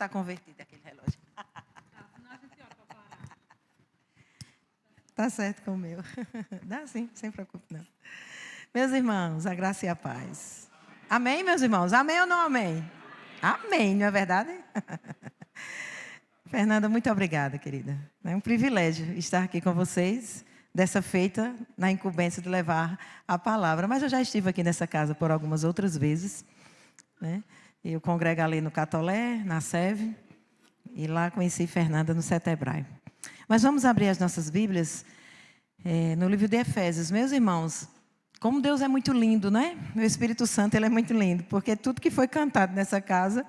está convertido aquele relógio. Está certo com o meu. Dá sim, sem preocupe não. Meus irmãos, a graça e a paz. Amém, meus irmãos? Amém ou não amém? Amém, não é verdade? Fernanda, muito obrigada, querida. É um privilégio estar aqui com vocês, dessa feita, na incumbência de levar a palavra. Mas eu já estive aqui nessa casa por algumas outras vezes, né? Eu congrego ali no Catolé, na Seve, e lá conheci Fernanda no Setebrae. Mas vamos abrir as nossas Bíblias no livro de Efésios. Meus irmãos, como Deus é muito lindo, né? O Espírito Santo, ele é muito lindo, porque tudo que foi cantado nessa casa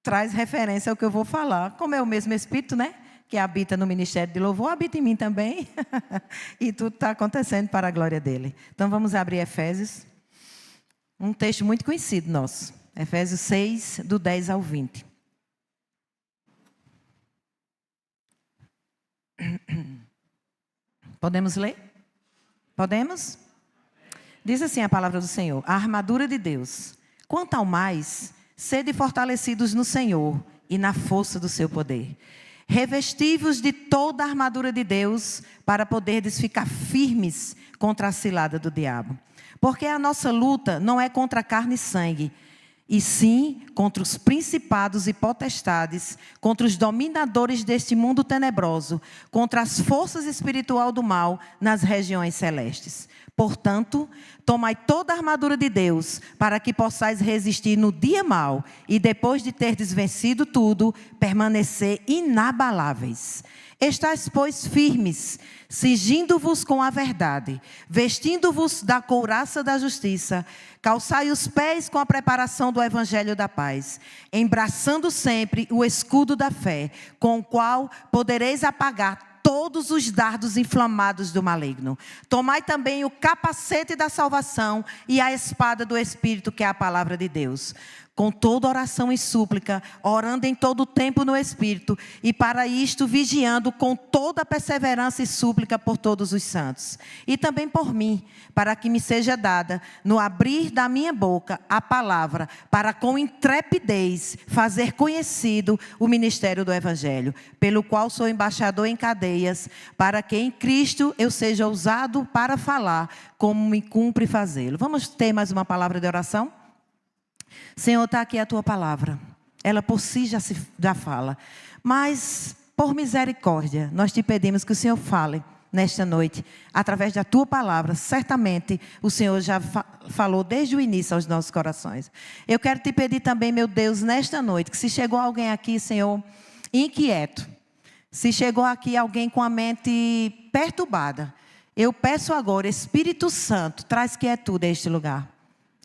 traz referência ao que eu vou falar. Como é o mesmo Espírito, né? Que habita no Ministério de Louvor, habita em mim também. E tudo está acontecendo para a glória dele. Então vamos abrir Efésios. Um texto muito conhecido nosso. Efésios 6, do 10 ao 20. Podemos ler? Podemos? Diz assim a palavra do Senhor: a armadura de Deus. Quanto ao mais, sede fortalecidos no Senhor e na força do seu poder. Revesti-vos de toda a armadura de Deus, para poderdes ficar firmes contra a cilada do diabo. Porque a nossa luta não é contra carne e sangue, e sim contra os principados e potestades, contra os dominadores deste mundo tenebroso, contra as forças espirituais do mal nas regiões celestes. Portanto, tomai toda a armadura de Deus, para que possais resistir no dia mau, e depois de terdes vencido tudo, permanecer inabaláveis. Estais, pois, firmes, cingindo-vos com a verdade, vestindo-vos da couraça da justiça, calçai os pés com a preparação do evangelho da paz, embraçando sempre o escudo da fé, com o qual podereis apagar todos os dardos inflamados do maligno. Tomai também o capacete da salvação e a espada do Espírito, que é a palavra de Deus. Com toda oração e súplica, orando em todo o tempo no Espírito, e para isto vigiando com toda perseverança e súplica por todos os santos. E também por mim, para que me seja dada, no abrir da minha boca, a palavra, para com intrepidez fazer conhecido o ministério do Evangelho, pelo qual sou embaixador em cadeias, para que em Cristo eu seja ousado para falar, como me cumpre fazê-lo. Vamos ter mais uma palavra de oração? Senhor, está aqui a tua palavra. Ela por si já fala. Mas, por misericórdia, nós te pedimos que o Senhor fale nesta noite, através da tua palavra. Certamente o Senhor já falou desde o início aos nossos corações. Eu quero te pedir também, meu Deus, nesta noite, que se chegou alguém aqui, Senhor, inquieto, se chegou aqui alguém com a mente perturbada, eu peço agora, Espírito Santo, traz quietude a este lugar.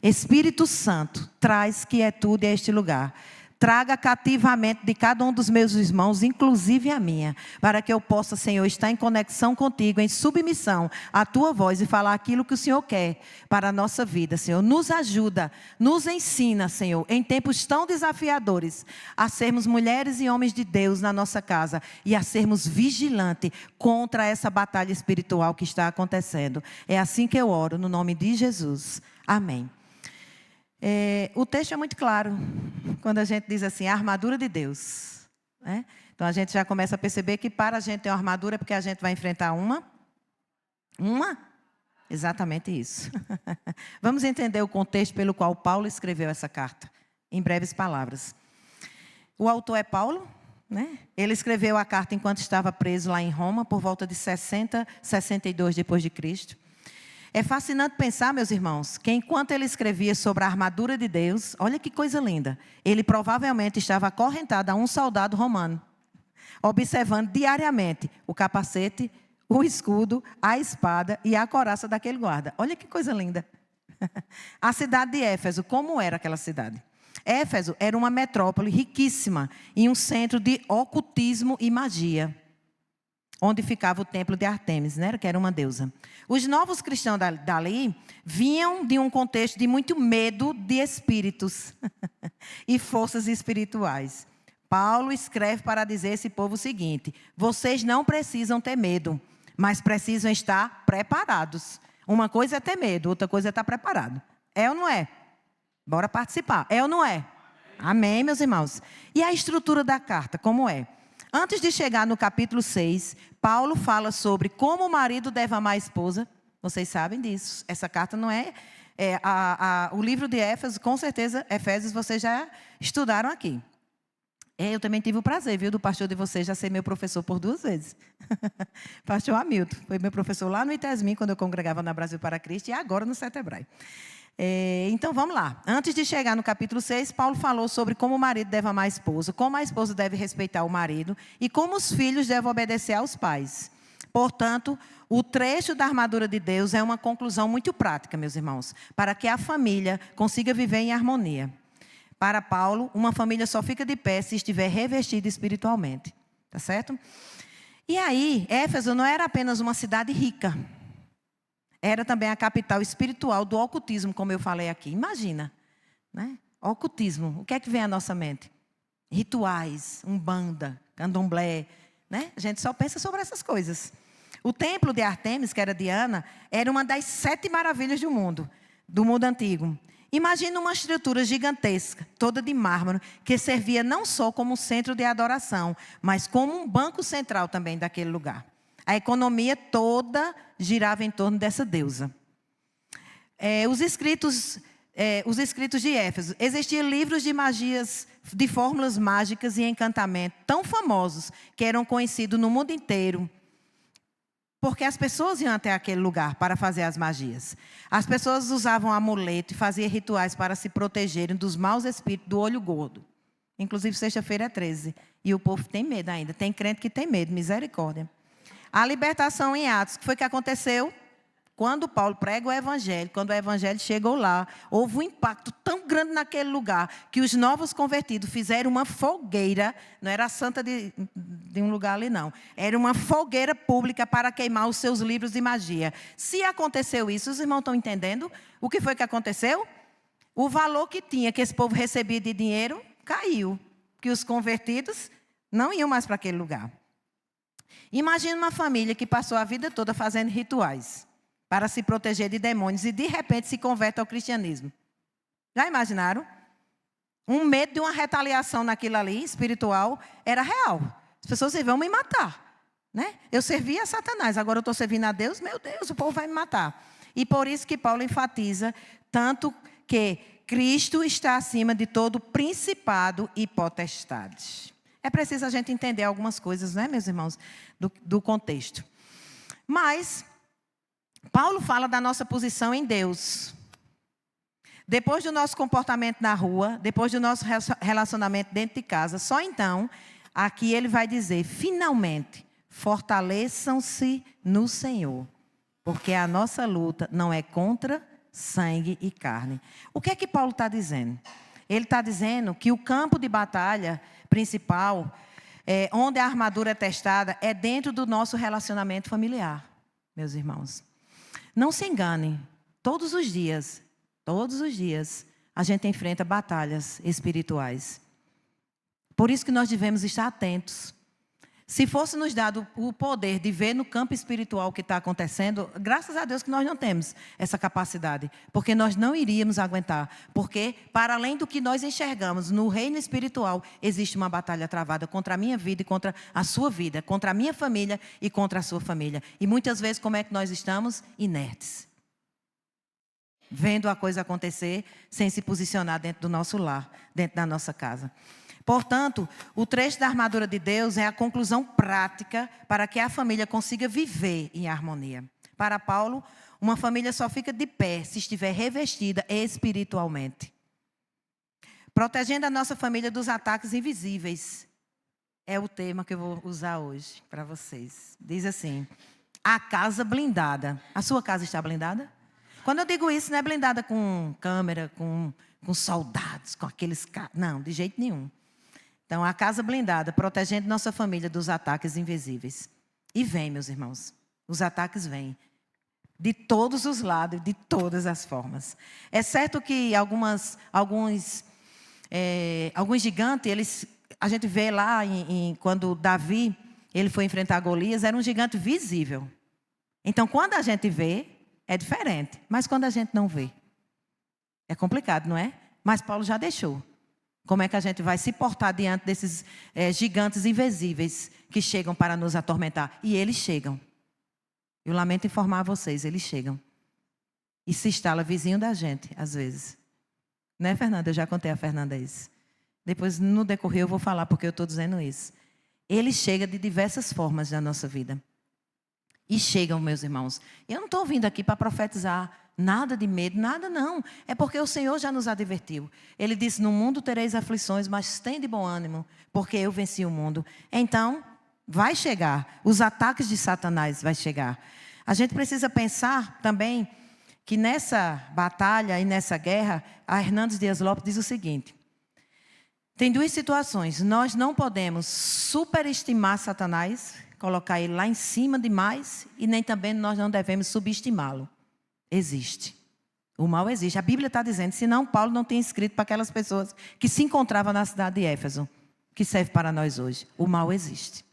Espírito Santo, traz quietude a este lugar. Traga cativamente de cada um dos meus irmãos, inclusive a minha, para que eu possa, Senhor, estar em conexão contigo, em submissão à tua voz e falar aquilo que o Senhor quer para a nossa vida, Senhor. Nos ajuda, nos ensina, Senhor, em tempos tão desafiadores, a sermos mulheres e homens de Deus na nossa casa e a sermos vigilantes contra essa batalha espiritual que está acontecendo. É assim que eu oro, no nome de Jesus. Amém. O texto é muito claro, quando a gente diz assim, a armadura de Deus, né? Então a gente já começa a perceber que para a gente ter uma armadura é porque a gente vai enfrentar uma? Exatamente isso. Vamos entender o contexto pelo qual Paulo escreveu essa carta, em breves palavras. O autor é Paulo, né? Ele escreveu a carta enquanto estava preso lá em Roma, por volta de 60, 62 depois de Cristo. É fascinante pensar, meus irmãos, que enquanto ele escrevia sobre a armadura de Deus, olha que coisa linda, ele provavelmente estava acorrentado a um soldado romano, observando diariamente o capacete, o escudo, a espada e a couraça daquele guarda. Olha que coisa linda. A cidade de Éfeso, como era aquela cidade? Éfeso era uma metrópole riquíssima e um centro de ocultismo e magia, onde ficava o templo de Ártemis, né, que era uma deusa. Os novos cristãos dali vinham de um contexto de muito medo de espíritos e forças espirituais. Paulo escreve para dizer a esse povo o seguinte: vocês não precisam ter medo, mas precisam estar preparados. Uma coisa é ter medo, outra coisa é estar preparado. É ou não é? Bora participar. É ou não é? Amém, meus irmãos? E a estrutura da carta, como é? Antes de chegar no capítulo 6, Paulo fala sobre como o marido deve amar a esposa. Vocês sabem disso. Essa carta não é... o livro de Éfeso, com certeza, Efésios, vocês já estudaram aqui. Eu também tive o prazer, viu, do pastor de vocês já ser meu professor por 2 vezes. Pastor Hamilton, foi meu professor lá no Itesmin, quando eu congregava na Brasil para Cristo, e agora no Setebrai. Então, vamos lá. Antes de chegar no capítulo 6, Paulo falou sobre como o marido deve amar a esposa, como a esposa deve respeitar o marido e como os filhos devem obedecer aos pais. Portanto, o trecho da armadura de Deus é uma conclusão muito prática, meus irmãos, para que a família consiga viver em harmonia. Para Paulo, uma família só fica de pé se estiver revestida espiritualmente. Tá certo? E aí, Éfeso não era apenas uma cidade rica. Era também a capital espiritual do ocultismo, como eu falei aqui. Imagina, né? Ocultismo. O que é que vem à nossa mente? Rituais, umbanda, candomblé, né? A gente só pensa sobre essas coisas. O templo de Artemis, que era Diana, era uma das 7 maravilhas do mundo antigo. Imagina uma estrutura gigantesca, toda de mármore, que servia não só como um centro de adoração, mas como um banco central também daquele lugar. A economia toda girava em torno dessa deusa. Os escritos de Éfeso. Existiam livros de magias, de fórmulas mágicas e encantamento tão famosos que eram conhecidos no mundo inteiro. Porque as pessoas iam até aquele lugar para fazer as magias. As pessoas usavam amuleto e faziam rituais para se protegerem dos maus espíritos do olho gordo. Inclusive, sexta-feira é 13. E o povo tem medo ainda. Tem crente que tem medo, misericórdia. A libertação em Atos, o que foi que aconteceu? Quando Paulo prega o evangelho, quando o evangelho chegou lá, houve um impacto tão grande naquele lugar, que os novos convertidos fizeram uma fogueira, não era a santa de um lugar ali não, era uma fogueira pública para queimar os seus livros de magia. Se aconteceu isso, os irmãos estão entendendo? O que foi que aconteceu? O valor que tinha, que esse povo recebia de dinheiro, caiu, que os convertidos não iam mais para aquele lugar. Imagina uma família que passou a vida toda fazendo rituais para se proteger de demônios e de repente se converte ao cristianismo. Já imaginaram? Um medo de uma retaliação naquilo ali, espiritual, era real. As pessoas vão me matar, né? Eu servia a Satanás, agora eu estou servindo a Deus, meu Deus, o povo vai me matar. E por isso que Paulo enfatiza tanto que Cristo está acima de todo principado e potestade. É preciso a gente entender algumas coisas, né, meus irmãos, do contexto. Mas Paulo fala da nossa posição em Deus. Depois do nosso comportamento na rua, depois do nosso relacionamento dentro de casa, só então, aqui ele vai dizer, finalmente, fortaleçam-se no Senhor, porque a nossa luta não é contra sangue e carne. O que é que Paulo está dizendo? Ele está dizendo que o campo de batalha principal, onde a armadura é testada, é dentro do nosso relacionamento familiar, meus irmãos. Não se enganem, todos os dias, a gente enfrenta batalhas espirituais. Por isso que nós devemos estar atentos. Se fosse nos dado o poder de ver no campo espiritual o que está acontecendo, graças a Deus que nós não temos essa capacidade, porque nós não iríamos aguentar. Porque, para além do que nós enxergamos, no reino espiritual, existe uma batalha travada contra a minha vida e contra a sua vida, contra a minha família e contra a sua família. E muitas vezes, como é que nós estamos? Inertes. Vendo a coisa acontecer, sem se posicionar dentro do nosso lar, dentro da nossa casa. Portanto, o trecho da armadura de Deus é a conclusão prática para que a família consiga viver em harmonia. Para Paulo, uma família só fica de pé se estiver revestida espiritualmente. Protegendo a nossa família dos ataques invisíveis. É o tema que eu vou usar hoje para vocês. Diz assim, a casa blindada. A sua casa está blindada? Quando eu digo isso, não é blindada com câmera, com soldados, com aqueles caras. Não, de jeito nenhum. Então, a casa blindada, protegendo nossa família dos ataques invisíveis. E vem, meus irmãos, os ataques vêm. De todos os lados, de todas as formas. É certo que alguns gigantes, a gente vê lá, quando Davi ele foi enfrentar Golias, era um gigante visível. Então, quando a gente vê, é diferente. Mas quando a gente não vê, é complicado, não é? Mas Paulo já deixou. Como é que a gente vai se portar diante desses gigantes invisíveis que chegam para nos atormentar? E eles chegam. Eu lamento informar a vocês, eles chegam. E se instala vizinho da gente, às vezes. Né, Fernanda? Eu já contei a Fernanda isso. Depois, no decorrer, eu vou falar porque eu estou dizendo isso. Ele chega de diversas formas na nossa vida. E chegam, meus irmãos. Eu não estou vindo aqui para profetizar nada de medo, nada não. É porque o Senhor já nos advertiu. Ele disse, no mundo tereis aflições, mas tem de bom ânimo, porque eu venci o mundo. Então, vai chegar. Os ataques de Satanás vai chegar. A gente precisa pensar também que nessa batalha e nessa guerra, a Hernandes Dias Lopes diz o seguinte. Tem duas situações. Nós não podemos superestimar Satanás, colocar ele lá em cima demais, e nem também nós não devemos subestimá-lo. Existe. O mal existe. A Bíblia está dizendo, senão Paulo não tem escrito para aquelas pessoas que se encontravam na cidade de Éfeso, que serve para nós hoje. O mal existe.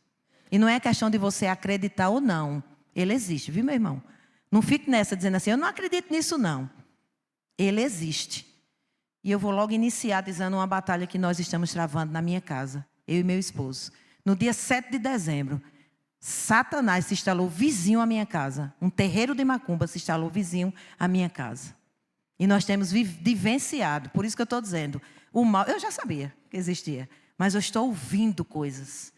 E não é questão de você acreditar ou não. Ele existe, viu, meu irmão? Não fique nessa dizendo assim, eu não acredito nisso não. Ele existe. E eu vou logo iniciar dizendo uma batalha que nós estamos travando na minha casa, eu e meu esposo. No dia 7 de dezembro, Satanás se instalou vizinho à minha casa. Um terreiro de macumba se instalou vizinho à minha casa. E nós temos vivenciado, por isso que eu estou dizendo, o mal, eu já sabia que existia, mas eu estou ouvindo coisas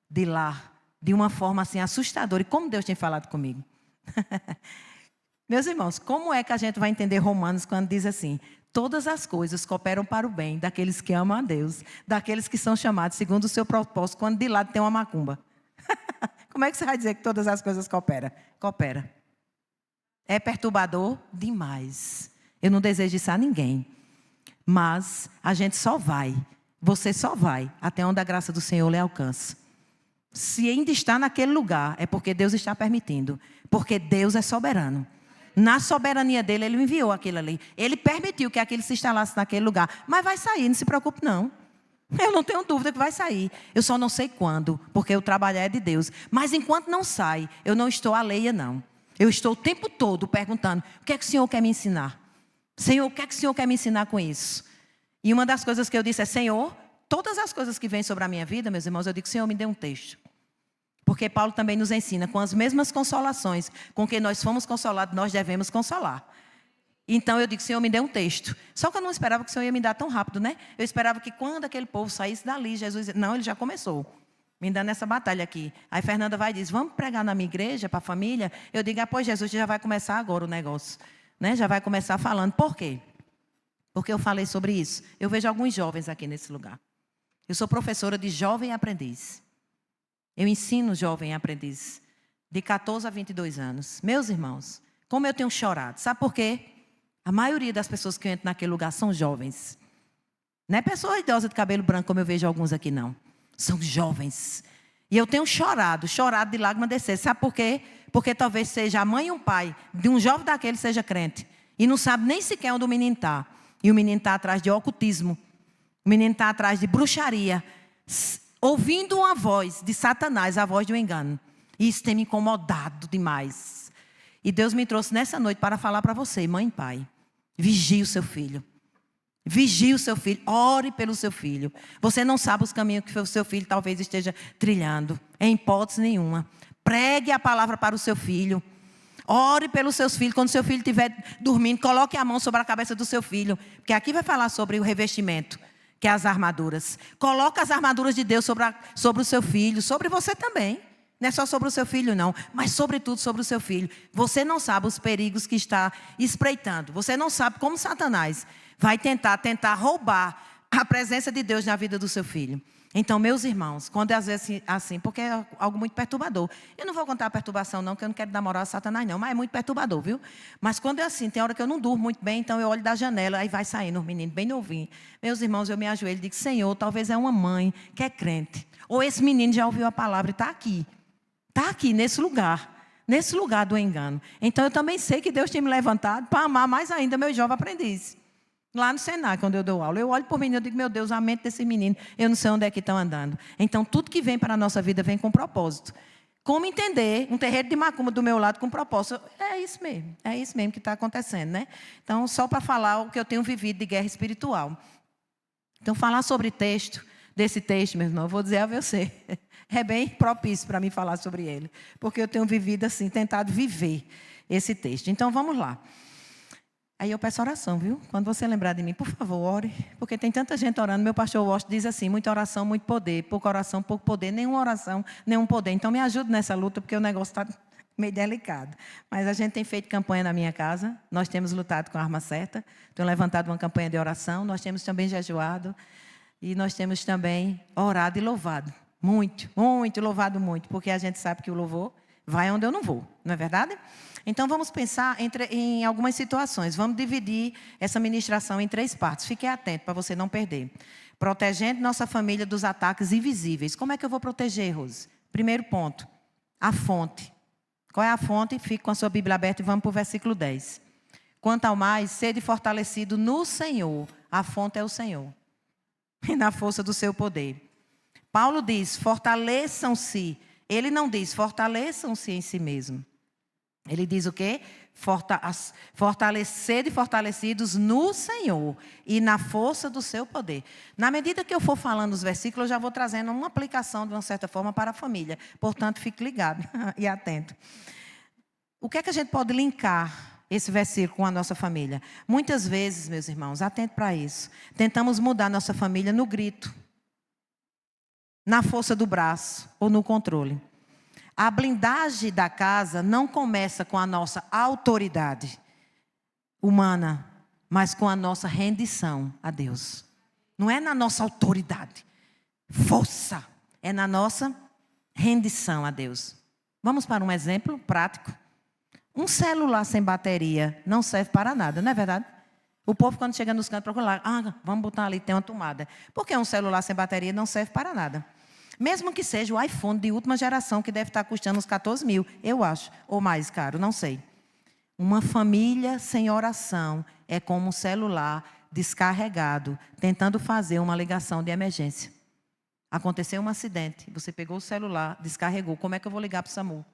de lá, de uma forma assim assustadora. E como Deus tem falado comigo. Meus irmãos, como é que a gente vai entender Romanos quando diz assim, todas as coisas cooperam para o bem daqueles que amam a Deus, daqueles que são chamados segundo o seu propósito, quando de lado tem uma macumba. Como é que você vai dizer que todas as coisas cooperam? Coopera. É perturbador demais. Eu não desejo isso a ninguém. Mas a gente só vai, você só vai, até onde a graça do Senhor lhe alcança. Se ainda está naquele lugar, é porque Deus está permitindo. Porque Deus é soberano. Na soberania dele, ele enviou aquilo ali. Ele permitiu que aquilo se instalasse naquele lugar. Mas vai sair, não se preocupe não. Eu não tenho dúvida que vai sair. Eu só não sei quando, porque o trabalho é de Deus. Mas enquanto não sai, eu não estou alheia não. Eu estou o tempo todo perguntando, o que é que o Senhor quer me ensinar? Senhor, o que é que o Senhor quer me ensinar com isso? E uma das coisas que eu disse é, Senhor, todas as coisas que vêm sobre a minha vida, meus irmãos, eu digo, Senhor, me dê um texto. Porque Paulo também nos ensina, com as mesmas consolações com que nós fomos consolados, nós devemos consolar. Então eu digo, Senhor, me dê um texto. Só que eu não esperava que o Senhor ia me dar tão rápido, né? Eu esperava que quando aquele povo saísse dali, Jesus... Não, ele já começou. Me dando essa batalha aqui. Aí Fernanda vai e diz, vamos pregar na minha igreja, para a família? Eu digo, pois Jesus já vai começar agora o negócio. Né? Já vai começar falando. Por quê? Porque eu falei sobre isso. Eu vejo alguns jovens aqui nesse lugar. Eu sou professora de jovem aprendiz. Eu ensino jovem aprendiz de 14 a 22 anos. Meus irmãos, como eu tenho chorado. Sabe por quê? A maioria das pessoas que entram naquele lugar são jovens. Não é pessoa idosa de cabelo branco, como eu vejo alguns aqui, não. São jovens. E eu tenho chorado de lágrima descer. Sabe por quê? Porque talvez seja a mãe e um pai de um jovem daquele seja crente. E não sabe nem sequer onde o menino está. E o menino está atrás de ocultismo. O menino está atrás de bruxaria. Ouvindo uma voz de Satanás, a voz do engano. E isso tem me incomodado demais. E Deus me trouxe nessa noite para falar para você, mãe e pai. Vigie o seu filho. Vigie o seu filho. Ore pelo seu filho. Você não sabe os caminhos que o seu filho talvez esteja trilhando. Em hipótese nenhuma. Pregue a palavra para o seu filho. Ore pelos seus filhos. Quando o seu filho estiver dormindo, coloque a mão sobre a cabeça do seu filho. Porque aqui vai falar sobre o revestimento, que é as armaduras. Coloque as armaduras de Deus sobre o seu filho. Sobre você também. Não é só sobre o seu filho, não. Mas, sobretudo, sobre o seu filho. Você não sabe os perigos que está espreitando. Você não sabe como Satanás vai tentar roubar a presença de Deus na vida do seu filho. Então, meus irmãos, quando é às vezes assim, porque é algo muito perturbador. Eu não vou contar a perturbação, não, que eu não quero dar moral a Satanás, não. Mas é muito perturbador, viu? Mas quando é assim, tem hora que eu não durmo muito bem, então eu olho da janela, aí vai saindo os meninos bem novinhos. Meus irmãos, eu me ajoelho e digo, Senhor, talvez é uma mãe que é crente. Ou esse menino já ouviu a palavra e está aqui. Está aqui, nesse lugar do engano. Então, eu também sei que Deus tem me levantado para amar mais ainda meu jovem aprendiz. Lá no Senac, quando eu dou aula, eu olho por menino e digo, meu Deus, a mente desse menino, eu não sei onde é que estão andando. Então, tudo que vem para a nossa vida vem com propósito. Como entender um terreiro de macumba do meu lado com propósito? É isso mesmo que está acontecendo, né? Então, só para falar o que eu tenho vivido de guerra espiritual. Então, falar sobre desse texto, meu irmão, eu vou dizer a você, é bem propício para mim falar sobre ele, porque eu tenho vivido assim, tentado viver esse texto. Então, vamos lá. Aí eu peço oração, viu? Quando você lembrar de mim, por favor, ore, porque tem tanta gente orando. Meu pastor Washington diz assim, muita oração, muito poder, pouca oração, pouco poder, nenhuma oração, nenhum poder. Então, me ajude nessa luta, porque o negócio está meio delicado. Mas a gente tem feito campanha na minha casa, nós temos lutado com a arma certa, tenho levantado uma campanha de oração, nós temos também jejuado, e nós temos também orado e louvado. Muito, muito, louvado muito, porque a gente sabe que o louvor vai onde eu não vou, não é verdade? Então, vamos pensar em algumas situações. Vamos dividir essa ministração em 3 partes. Fique atento para você não perder. Protegendo nossa família dos ataques invisíveis. Como é que eu vou proteger, Rose? Primeiro ponto, a fonte. Qual é a fonte? Fique com a sua Bíblia aberta e vamos para o versículo 10. Quanto ao mais, sede fortalecido no Senhor. A fonte é o Senhor. E na força do seu poder. Paulo diz, fortaleçam-se. Ele não diz, fortaleçam-se em si mesmo. Ele diz o quê? Fortalecer e fortalecidos no Senhor e na força do seu poder. Na medida que eu for falando os versículos, eu já vou trazendo uma aplicação, de uma certa forma, para a família. Portanto, fique ligado e atento. O que é que a gente pode linkar esse versículo com a nossa família? Muitas vezes, meus irmãos, atento para isso, tentamos mudar nossa família no grito, na força do braço ou no controle. A blindagem da casa não começa com a nossa autoridade humana, mas com a nossa rendição a Deus. Não é na nossa autoridade, força, é na nossa rendição a Deus. Vamos para um exemplo prático. Um celular sem bateria não serve para nada, não é verdade? O povo, quando chega nos cantos, procura lá, vamos botar ali, tem uma tomada. Porque um celular sem bateria não serve para nada. Mesmo que seja o iPhone de última geração, que deve estar custando uns 14 mil, eu acho, ou mais caro, não sei. Uma família sem oração é como um celular descarregado, tentando fazer uma ligação de emergência. Aconteceu um acidente, você pegou o celular, descarregou, como é que eu vou ligar para o SAMU?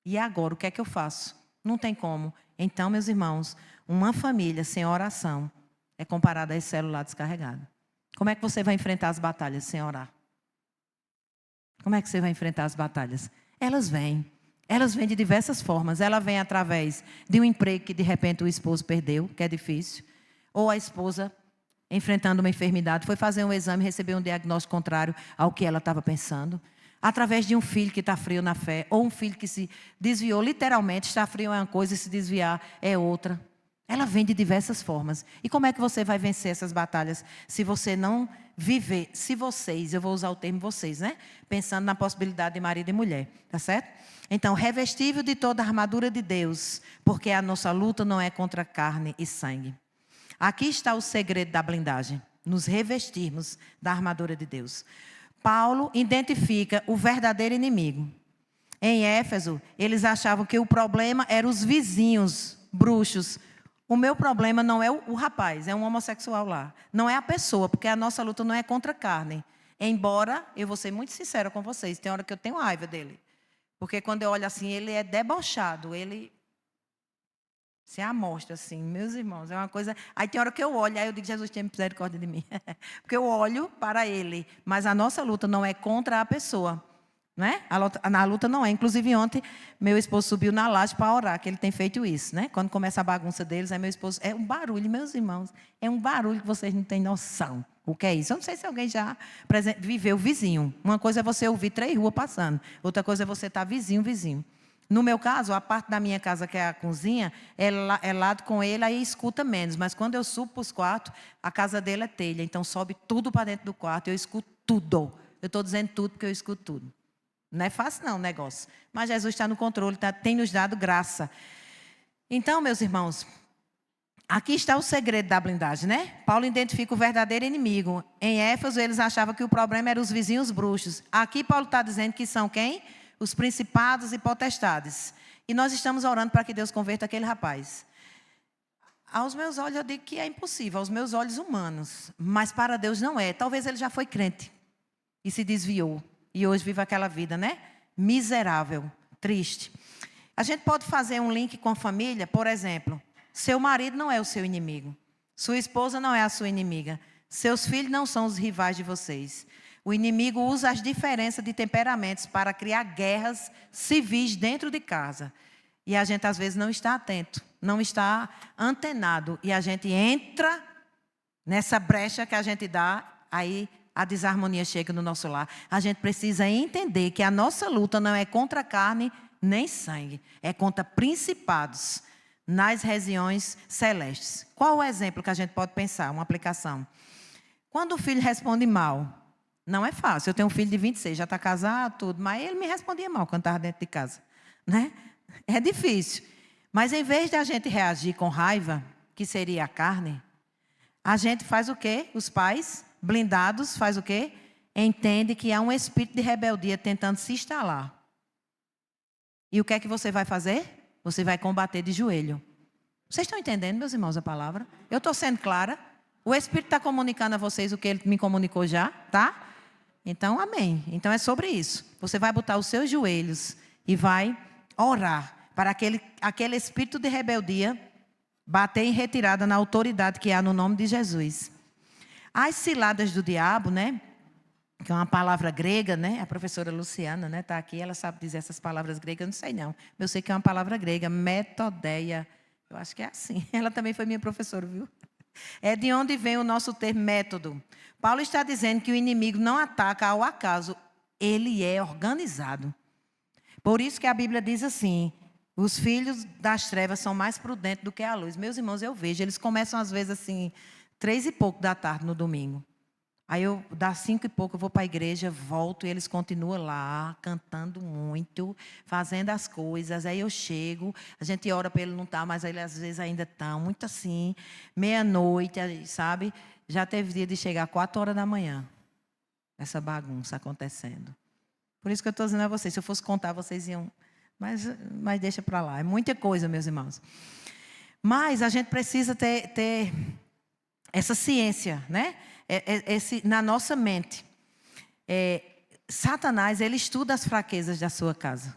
E agora, o que é que eu faço? Não tem como. Então, meus irmãos, uma família sem oração é comparada a esse celular descarregado. Como é que você vai enfrentar as batalhas sem orar? Como é que você vai enfrentar as batalhas? Elas vêm de diversas formas. Ela vem através de um emprego que de repente o esposo perdeu, que é difícil. Ou a esposa enfrentando uma enfermidade, foi fazer um exame e recebeu um diagnóstico contrário ao que ela estava pensando. Através de um filho que está frio na fé, ou um filho que se desviou, literalmente, estar frio é uma coisa e se desviar é outra. Ela vem de diversas formas. E como é que você vai vencer essas batalhas se você não viver, se vocês, eu vou usar o termo vocês, né? Pensando na possibilidade de marido e mulher, tá certo? Então, revestível de toda a armadura de Deus, porque a nossa luta não é contra carne e sangue. Aqui está o segredo da blindagem, nos revestirmos da armadura de Deus. Paulo identifica o verdadeiro inimigo. Em Éfeso, eles achavam que o problema eram os vizinhos bruxos. O meu problema não é o rapaz, é um homossexual lá. Não é a pessoa, porque a nossa luta não é contra a carne. Embora, eu vou ser muito sincera com vocês, tem hora que eu tenho raiva dele. Porque quando eu olho assim, ele é debochado, ele se amostra assim, meus irmãos, é uma coisa... Aí tem hora que eu olho, aí eu digo, Jesus, tenha misericórdia de mim. Porque eu olho para ele, mas a nossa luta não é contra a pessoa. Não é? Na luta não é. Inclusive ontem, meu esposo subiu na laje para orar, que ele tem feito isso, né? Quando começa a bagunça deles, aí meu esposo... É um barulho, meus irmãos. É um barulho que vocês não têm noção. O que é isso? Eu não sei se alguém já viveu vizinho. Uma coisa é você ouvir 3 ruas passando. Outra coisa é você estar vizinho. No meu caso, a parte da minha casa, que é a cozinha, é lado com ele, aí escuta menos. Mas quando eu subo para os quartos, a casa dele é telha. Então sobe tudo para dentro do quarto. Eu escuto tudo. Eu estou dizendo tudo porque eu escuto tudo. Não é fácil não o negócio. Mas Jesus está no controle, tem nos dado graça. Então, meus irmãos, aqui está o segredo da blindagem, né? Paulo identifica o verdadeiro inimigo. Em Éfeso, eles achavam que o problema eram os vizinhos bruxos. Aqui Paulo está dizendo que são quem? Os principados e potestades. E nós estamos orando para que Deus converta aquele rapaz. Aos meus olhos eu digo que é impossível, aos meus olhos humanos. Mas para Deus não é. Talvez ele já foi crente e se desviou. E hoje vive aquela vida, né? Miserável, triste. A gente pode fazer um link com a família, por exemplo. Seu marido não é o seu inimigo. Sua esposa não é a sua inimiga. Seus filhos não são os rivais de vocês. O inimigo usa as diferenças de temperamentos para criar guerras civis dentro de casa. E a gente, às vezes, não está atento, não está antenado. E a gente entra nessa brecha que a gente dá, aí a desarmonia chega no nosso lar. A gente precisa entender que a nossa luta não é contra carne nem sangue. É contra principados nas regiões celestes. Qual o exemplo que a gente pode pensar? Uma aplicação. Quando o filho responde mal, não é fácil. Eu tenho um filho de 26, já está casado, tudo, mas ele me respondia mal quando estava dentro de casa, né? É difícil. Mas em vez de a gente reagir com raiva, que seria a carne, a gente faz o quê? Os pais, blindados, faz o quê? Entende que há um espírito de rebeldia tentando se instalar. E o que é que você vai fazer? Você vai combater de joelho. Vocês estão entendendo, meus irmãos, a palavra? Eu estou sendo clara? O Espírito está comunicando a vocês o que ele me comunicou já, tá? Então, amém. Então, é sobre isso. Você vai botar os seus joelhos e vai orar para aquele espírito de rebeldia bater em retirada na autoridade que há no nome de Jesus. As ciladas do diabo, né? Que é uma palavra grega, né? A professora Luciana, né, está aqui, ela sabe dizer essas palavras gregas, eu não sei não. Eu sei que é uma palavra grega, metodeia. Eu acho que é assim. Ela também foi minha professora, viu? É de onde vem o nosso termo método. Paulo está dizendo que o inimigo não ataca ao acaso, ele é organizado. Por isso que a Bíblia diz assim: os filhos das trevas são mais prudentes do que a luz. Meus irmãos, eu vejo, eles começam às vezes assim, 3 e pouco da tarde no domingo. Aí das 5 e pouco eu vou para a igreja, volto e eles continuam lá, cantando muito, fazendo as coisas. Aí eu chego, a gente ora para ele não estar, mas eles às vezes ainda estão, muito assim, meia-noite, sabe? Já teve dia de chegar 4 horas da manhã, essa bagunça acontecendo. Por isso que eu estou dizendo a vocês, se eu fosse contar, vocês iam... Mas deixa para lá, é muita coisa, meus irmãos. Mas a gente precisa ter essa ciência, né? Na nossa mente. Satanás, ele estuda as fraquezas da sua casa.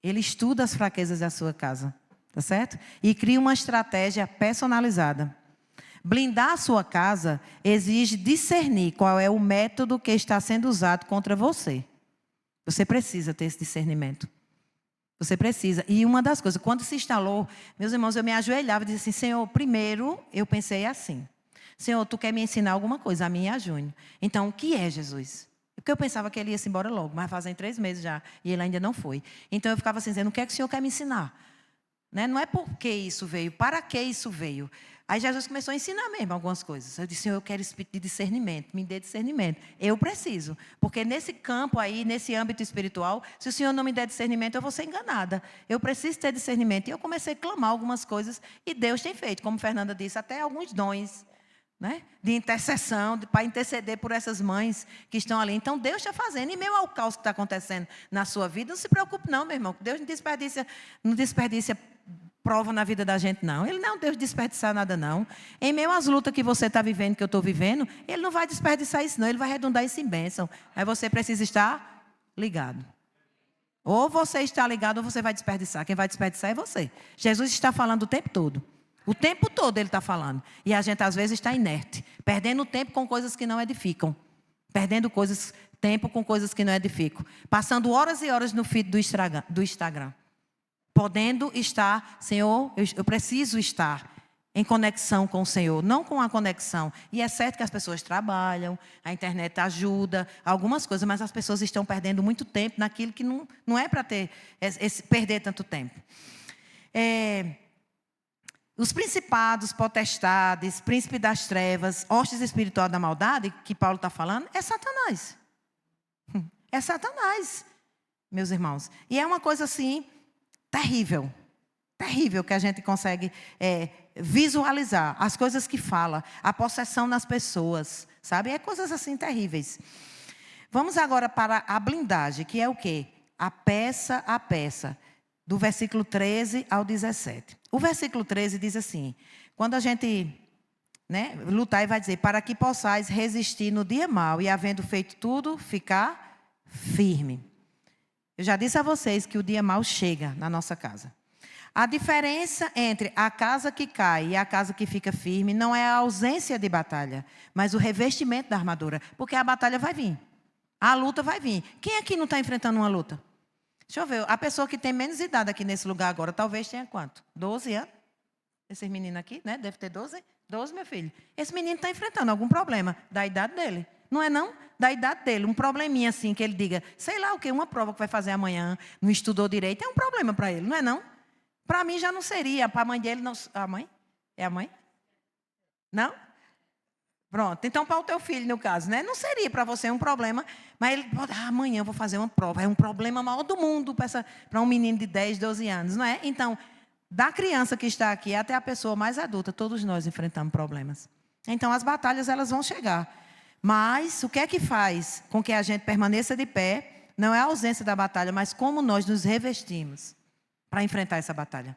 Ele estuda as fraquezas da sua casa, tá certo? E cria uma estratégia personalizada. Blindar a sua casa exige discernir qual é o método que está sendo usado contra você. Você precisa ter esse discernimento. Você precisa. E uma das coisas, quando se instalou, meus irmãos, eu me ajoelhava e disse assim: Senhor, primeiro eu pensei assim. Senhor, tu quer me ensinar alguma coisa, a mim e a Júnior. Então, o que é Jesus? Porque eu pensava que ele ia se embora logo, mas fazem 3 meses já, e ele ainda não foi. Então, eu ficava assim, dizendo: o que é que o Senhor quer me ensinar? Né? Não é por que isso veio, para que isso veio. Aí Jesus começou a ensinar mesmo algumas coisas. Eu disse: Senhor, eu quero espírito de discernimento, me dê discernimento. Eu preciso, porque nesse campo aí, nesse âmbito espiritual, se o Senhor não me der discernimento, eu vou ser enganada. Eu preciso ter discernimento. E eu comecei a clamar algumas coisas, e Deus tem feito, como Fernanda disse, até alguns dons, né? De intercessão, para interceder por essas mães que estão ali. Então, Deus está fazendo. E meio ao caos que está acontecendo na sua vida, não se preocupe não, meu irmão. Deus não desperdiça prova na vida da gente, não. Ele não é um Deus de desperdiçar nada, não. Em meio às lutas que você está vivendo, que eu estou vivendo, Ele não vai desperdiçar isso, não. Ele vai redundar isso em bênção. Aí você precisa estar ligado. Ou você está ligado ou você vai desperdiçar. Quem vai desperdiçar é você. Jesus está falando o tempo todo. O tempo todo ele está falando. E a gente, às vezes, está inerte. Perdendo tempo com coisas que não edificam. Perdendo tempo com coisas que não edificam. Passando horas e horas no feed do Instagram. Podendo estar, Senhor, eu preciso estar em conexão com o Senhor. Não com a conexão. E é certo que as pessoas trabalham, a internet ajuda, algumas coisas, mas as pessoas estão perdendo muito tempo naquilo que não é para perder tanto tempo. Os principados, potestades, príncipe das trevas, hostes espiritual da maldade, que Paulo está falando, é Satanás. É Satanás, meus irmãos. E é uma coisa assim, terrível. Terrível que a gente consegue visualizar. As coisas que fala, a possessão nas pessoas, sabe? É coisas assim terríveis. Vamos agora para a blindagem, que é o quê? A peça a peça. Do versículo 13 ao 17. O versículo 13 diz assim: quando a gente lutar, vai dizer: para que possais resistir no dia mau e, havendo feito tudo, ficar firme. Eu já disse a vocês que o dia mau chega na nossa casa. A diferença entre a casa que cai e a casa que fica firme não é a ausência de batalha, mas o revestimento da armadura. Porque a batalha vai vir. A luta vai vir. Quem aqui não está enfrentando uma luta? Deixa eu ver. A pessoa que tem menos idade aqui nesse lugar agora, talvez tenha quanto? 12 anos? Esses meninos aqui, né? Deve ter 12. 12, meu filho. Esse menino está enfrentando algum problema da idade dele. Não é não? Da idade dele. Um probleminha assim que ele diga, sei lá o quê, uma prova que vai fazer amanhã, não estudou direito, é um problema para ele, não é não? Para mim já não seria. Para a mãe dele, não. A mãe? É a mãe? Não? Pronto. Então, para o teu filho, no caso, né? Não seria para você um problema. Mas ele pode, amanhã eu vou fazer uma prova. É um problema maior do mundo para um menino de 10, 12 anos, não é? Então, da criança que está aqui até a pessoa mais adulta, todos nós enfrentamos problemas. Então, as batalhas, elas vão chegar. Mas, o que é que faz com que a gente permaneça de pé? Não é a ausência da batalha, mas como nós nos revestimos para enfrentar essa batalha.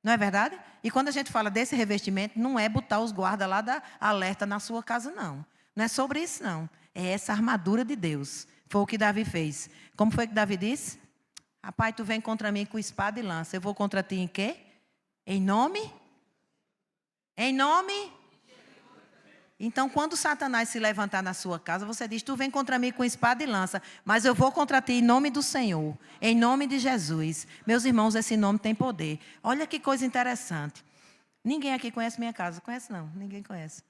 Não é verdade? E quando a gente fala desse revestimento, não é botar os guardas lá da alerta na sua casa, não. Não é sobre isso, não. É essa armadura de Deus. Foi o que Davi fez. Como foi que Davi disse? Rapaz, tu vem contra mim com espada e lança. Eu vou contra ti em quê? Em nome? Em nome? Então, quando Satanás se levantar na sua casa, você diz, tu vem contra mim com espada e lança, mas eu vou contra ti em nome do Senhor, em nome de Jesus. Meus irmãos, esse nome tem poder. Olha que coisa interessante. Ninguém aqui conhece minha casa. Conhece não? Ninguém conhece.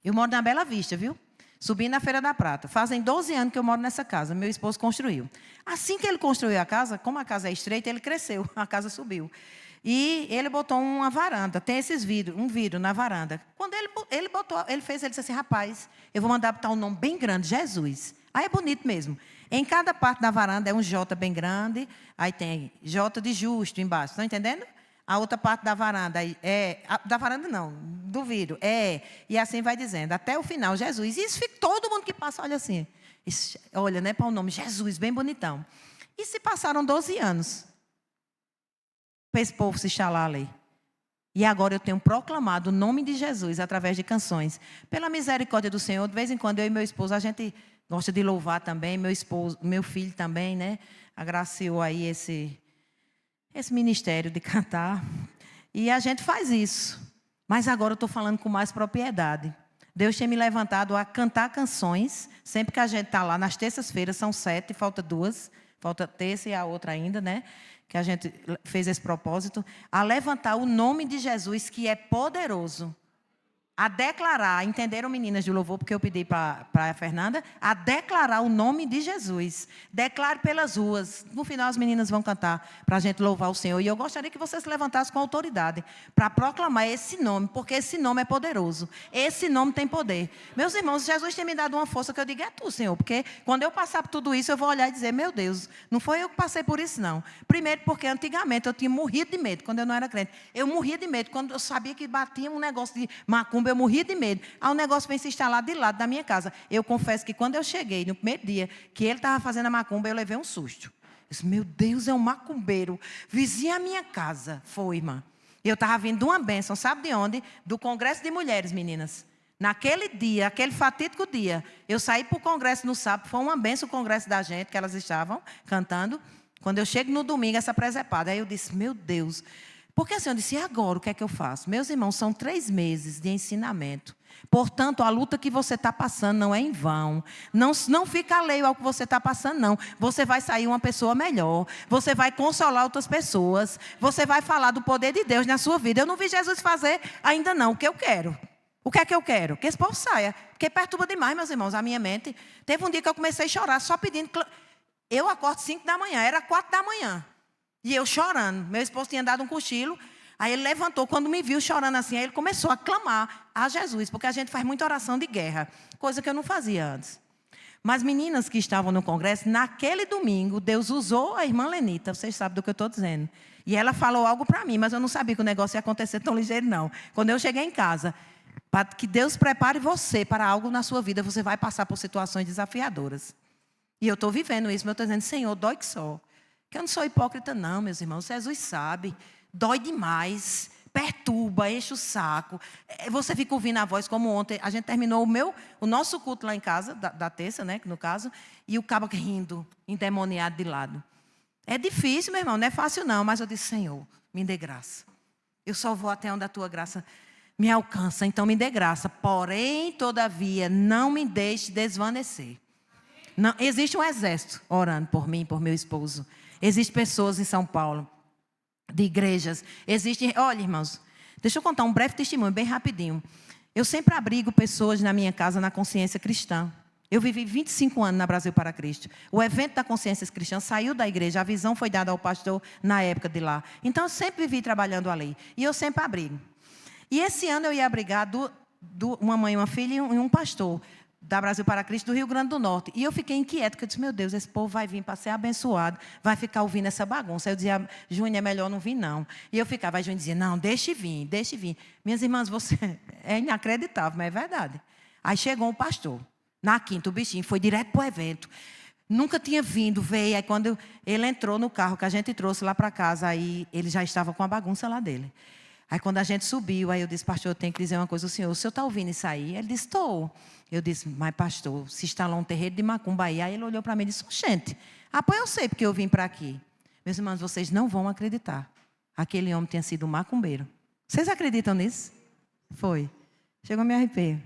Eu moro na Bela Vista, viu? Subi na Feira da Prata. Fazem 12 anos que eu moro nessa casa. Meu esposo construiu. Assim que ele construiu a casa, como a casa é estreita, ele cresceu. A casa subiu. E ele botou uma varanda, tem esses vidros, um vidro na varanda. Quando ele botou, ele disse assim, rapaz, eu vou mandar botar um nome bem grande, Jesus. Aí é bonito mesmo. Em cada parte da varanda é um J bem grande, aí tem J de justo embaixo, estão entendendo? A outra parte da varanda da varanda não, do vidro, e assim vai dizendo, até o final, Jesus. E isso fica, todo mundo que passa, olha assim, olha, né, para o nome, Jesus, bem bonitão. E se passaram 12 anos. Para esse povo se instalar ali. E agora eu tenho proclamado o nome de Jesus através de canções. Pela misericórdia do Senhor, de vez em quando eu e meu esposo, a gente gosta de louvar também, meu filho também, né? Agraciou aí esse ministério de cantar. E a gente faz isso. Mas agora eu estou falando com mais propriedade. Deus tem me levantado a cantar canções, sempre que a gente está lá, nas terças-feiras, são 7, falta 2, falta terça e a outra ainda, né? Que a gente fez esse propósito, a levantar o nome de Jesus, que é poderoso, a declarar, entenderam, meninas de louvor, porque eu pedi para a Fernanda, a declarar o nome de Jesus. Declare pelas ruas. No final, as meninas vão cantar para a gente louvar o Senhor. E eu gostaria que vocês se levantassem com autoridade para proclamar esse nome, porque esse nome é poderoso. Esse nome tem poder. Meus irmãos, Jesus tem me dado uma força que eu digo, é tu, Senhor, porque quando eu passar por tudo isso, eu vou olhar e dizer, meu Deus, não foi eu que passei por isso, não. Primeiro, porque antigamente eu tinha morrido de medo, quando eu não era crente. Eu morria de medo, quando eu sabia que batia um negócio de macumba, eu morria de medo. Aí o negócio vem se instalar de lado da minha casa. Eu confesso que quando eu cheguei, no primeiro dia, que ele estava fazendo a macumba, eu levei um susto. Eu disse, meu Deus, é um macumbeiro. Vizinha a minha casa. Foi, irmã. Eu estava vindo de uma bênção, sabe de onde? Do Congresso de Mulheres, meninas. Naquele dia, aquele fatídico dia, eu saí para o congresso no sábado, foi uma bênção o congresso da gente, que elas estavam cantando. Quando eu chego no domingo, essa presepada, aí eu disse, meu Deus. Porque assim, eu disse, e agora o que é que eu faço? Meus irmãos, são 3 meses de ensinamento. Portanto, a luta que você está passando não é em vão. Não fica alheio ao que você está passando, não. Você vai sair uma pessoa melhor. Você vai consolar outras pessoas. Você vai falar do poder de Deus na sua vida. Eu não vi Jesus fazer ainda não o que eu quero. O que é que eu quero? Que esse povo saia. Porque perturba demais, meus irmãos, a minha mente. Teve um dia que eu comecei a chorar, só pedindo. Eu acordo 5 da manhã, era 4 da manhã. E eu chorando. Meu esposo tinha dado um cochilo. Aí ele levantou, quando me viu chorando assim, aí ele começou a clamar a Jesus, porque a gente faz muita oração de guerra, coisa que eu não fazia antes. Mas meninas que estavam no congresso, naquele domingo, Deus usou a irmã Lenita, vocês sabem do que eu estou dizendo. E ela falou algo para mim, mas eu não sabia que o negócio ia acontecer tão ligeiro, não. Quando eu cheguei em casa, para que Deus prepare você para algo na sua vida, você vai passar por situações desafiadoras. E eu estou vivendo isso, mas eu estou dizendo, Senhor, dói que só. Que eu não sou hipócrita não, meus irmãos, Jesus sabe. Dói demais, perturba, enche o saco. Você fica ouvindo a voz, como ontem. A gente terminou o nosso culto lá em casa, da terça, né, no caso, e o cabo rindo, endemoniado de lado. É difícil, meu irmão, não é fácil não, mas eu disse, Senhor, me dê graça. Eu só vou até onde a tua graça me alcança, então me dê graça. Porém, todavia, não me deixe desvanecer. Não, existe um exército orando por mim, por meu esposo. Existem pessoas em São Paulo, de igrejas. Olha, irmãos, deixa eu contar um breve testemunho, bem rapidinho. Eu sempre abrigo pessoas na minha casa na consciência cristã. Eu vivi 25 anos na Brasil para Cristo. O evento da consciência cristã saiu da igreja. A visão foi dada ao pastor na época de lá. Então, eu sempre vivi trabalhando ali. E eu sempre abrigo. E esse ano eu ia abrigar uma mãe, uma filha e um pastor da Brasil para Cristo do Rio Grande do Norte. E eu fiquei inquieta, porque eu disse, meu Deus, esse povo vai vir para ser abençoado, vai ficar ouvindo essa bagunça. Eu dizia, Júnior, é melhor não vir, não. E eu ficava, a Júnior dizia, não, deixe vir, deixe vir. Minhas irmãs, você é inacreditável, mas é verdade. Aí chegou o pastor, na quinta, o bichinho, foi direto para o evento. Nunca tinha vindo, veio. Aí quando ele entrou no carro que a gente trouxe lá para casa, aí ele já estava com a bagunça lá dele. Aí quando a gente subiu, aí eu disse, pastor, eu tenho que dizer uma coisa ao senhor. O senhor está ouvindo isso aí? Ele disse, estou. Eu disse, mas pastor, se instalou um terreiro de macumba aí. Aí ele olhou para mim e disse, gente, pois eu sei porque eu vim para aqui. Meus irmãos, vocês não vão acreditar. Aquele homem tinha sido um macumbeiro. Vocês acreditam nisso? Foi. Chegou a me arrepiar.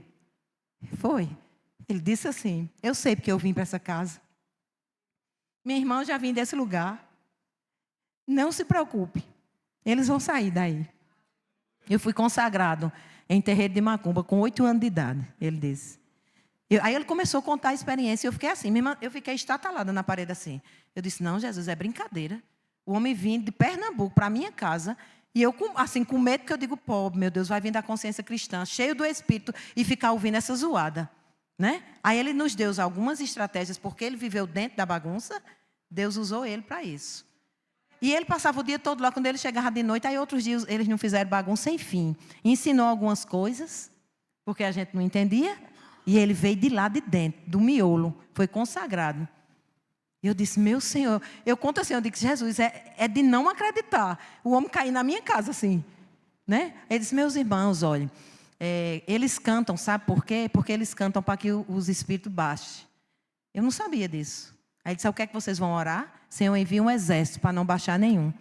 Foi. Ele disse assim, eu sei porque eu vim para essa casa. Minha irmã, já vim desse lugar. Não se preocupe. Eles vão sair daí. Eu fui consagrado em terreiro de macumba com 8 anos de idade, ele disse. Aí ele começou a contar a experiência e eu fiquei assim, eu fiquei estatalada na parede assim. Eu disse, não, Jesus, é brincadeira. O homem vindo de Pernambuco para a minha casa e eu, assim, com medo, porque eu digo, pobre, meu Deus, vai vir da consciência cristã, cheio do Espírito e ficar ouvindo essa zoada. Né? Aí ele nos deu algumas estratégias, porque ele viveu dentro da bagunça, Deus usou ele para isso. E ele passava o dia todo lá, quando ele chegava de noite, aí outros dias eles não fizeram bagunça sem fim. Ensinou algumas coisas, porque a gente não entendia, e ele veio de lá de dentro, do miolo, foi consagrado. E eu disse, meu Senhor, eu conto assim, eu digo, Jesus, é de não acreditar. O homem cair na minha casa assim, né? Ele disse, meus irmãos, olhem, eles cantam, sabe por quê? Porque eles cantam para que os espíritos baixem. Eu não sabia disso. Aí ele disse, o que é que vocês vão orar? Senhor, envia um exército para não baixar nenhum.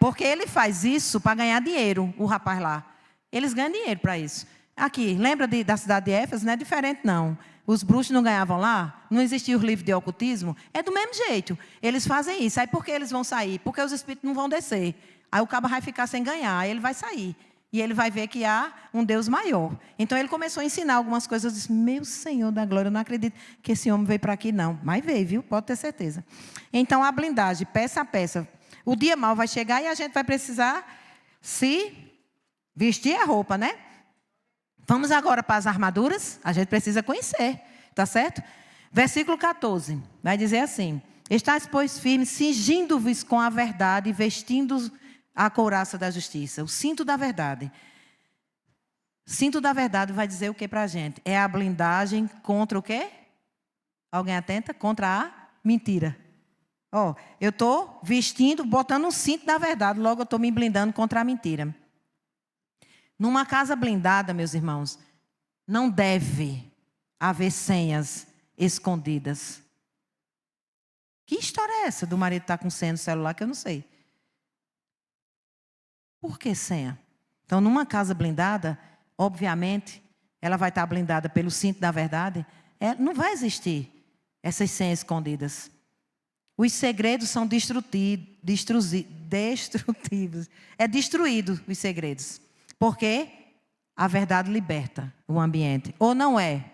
Porque ele faz isso para ganhar dinheiro, o rapaz lá. Eles ganham dinheiro para isso. Aqui, lembra da cidade de Éfeso? Não é diferente, não. Os bruxos não ganhavam lá? Não existia o livro de ocultismo? É do mesmo jeito. Eles fazem isso. Aí por que eles vão sair? Porque os espíritos não vão descer. Aí o cabo vai ficar sem ganhar, aí ele vai sair. E ele vai ver que há um Deus maior. Então ele começou a ensinar algumas coisas. Eu disse, meu Senhor da glória, eu não acredito que esse homem veio para aqui, não. Mas veio, viu? Pode ter certeza. Então a blindagem, peça a peça. O dia mau vai chegar e a gente vai precisar se vestir a roupa, né? Vamos agora para as armaduras. A gente precisa conhecer, tá certo? Versículo 14, vai dizer assim: estáis, pois, firmes, cingindo-vos com a verdade e vestindo a couraça da justiça. O cinto da verdade. Cinto da verdade vai dizer o que para a gente? É a blindagem contra o quê? Alguém atenta? Contra a mentira. Eu estou vestindo, botando um cinto da verdade, logo eu estou me blindando contra a mentira. Numa casa blindada, meus irmãos, não deve haver senhas escondidas. Que história é essa do marido estar com senha no celular que eu não sei? Por que senha? Então, numa casa blindada, obviamente, ela vai estar blindada pelo cinto da verdade. Não vai existir essas senhas escondidas. Os segredos são destrutivos. É destruído os segredos. Porque a verdade liberta o ambiente. Ou não é?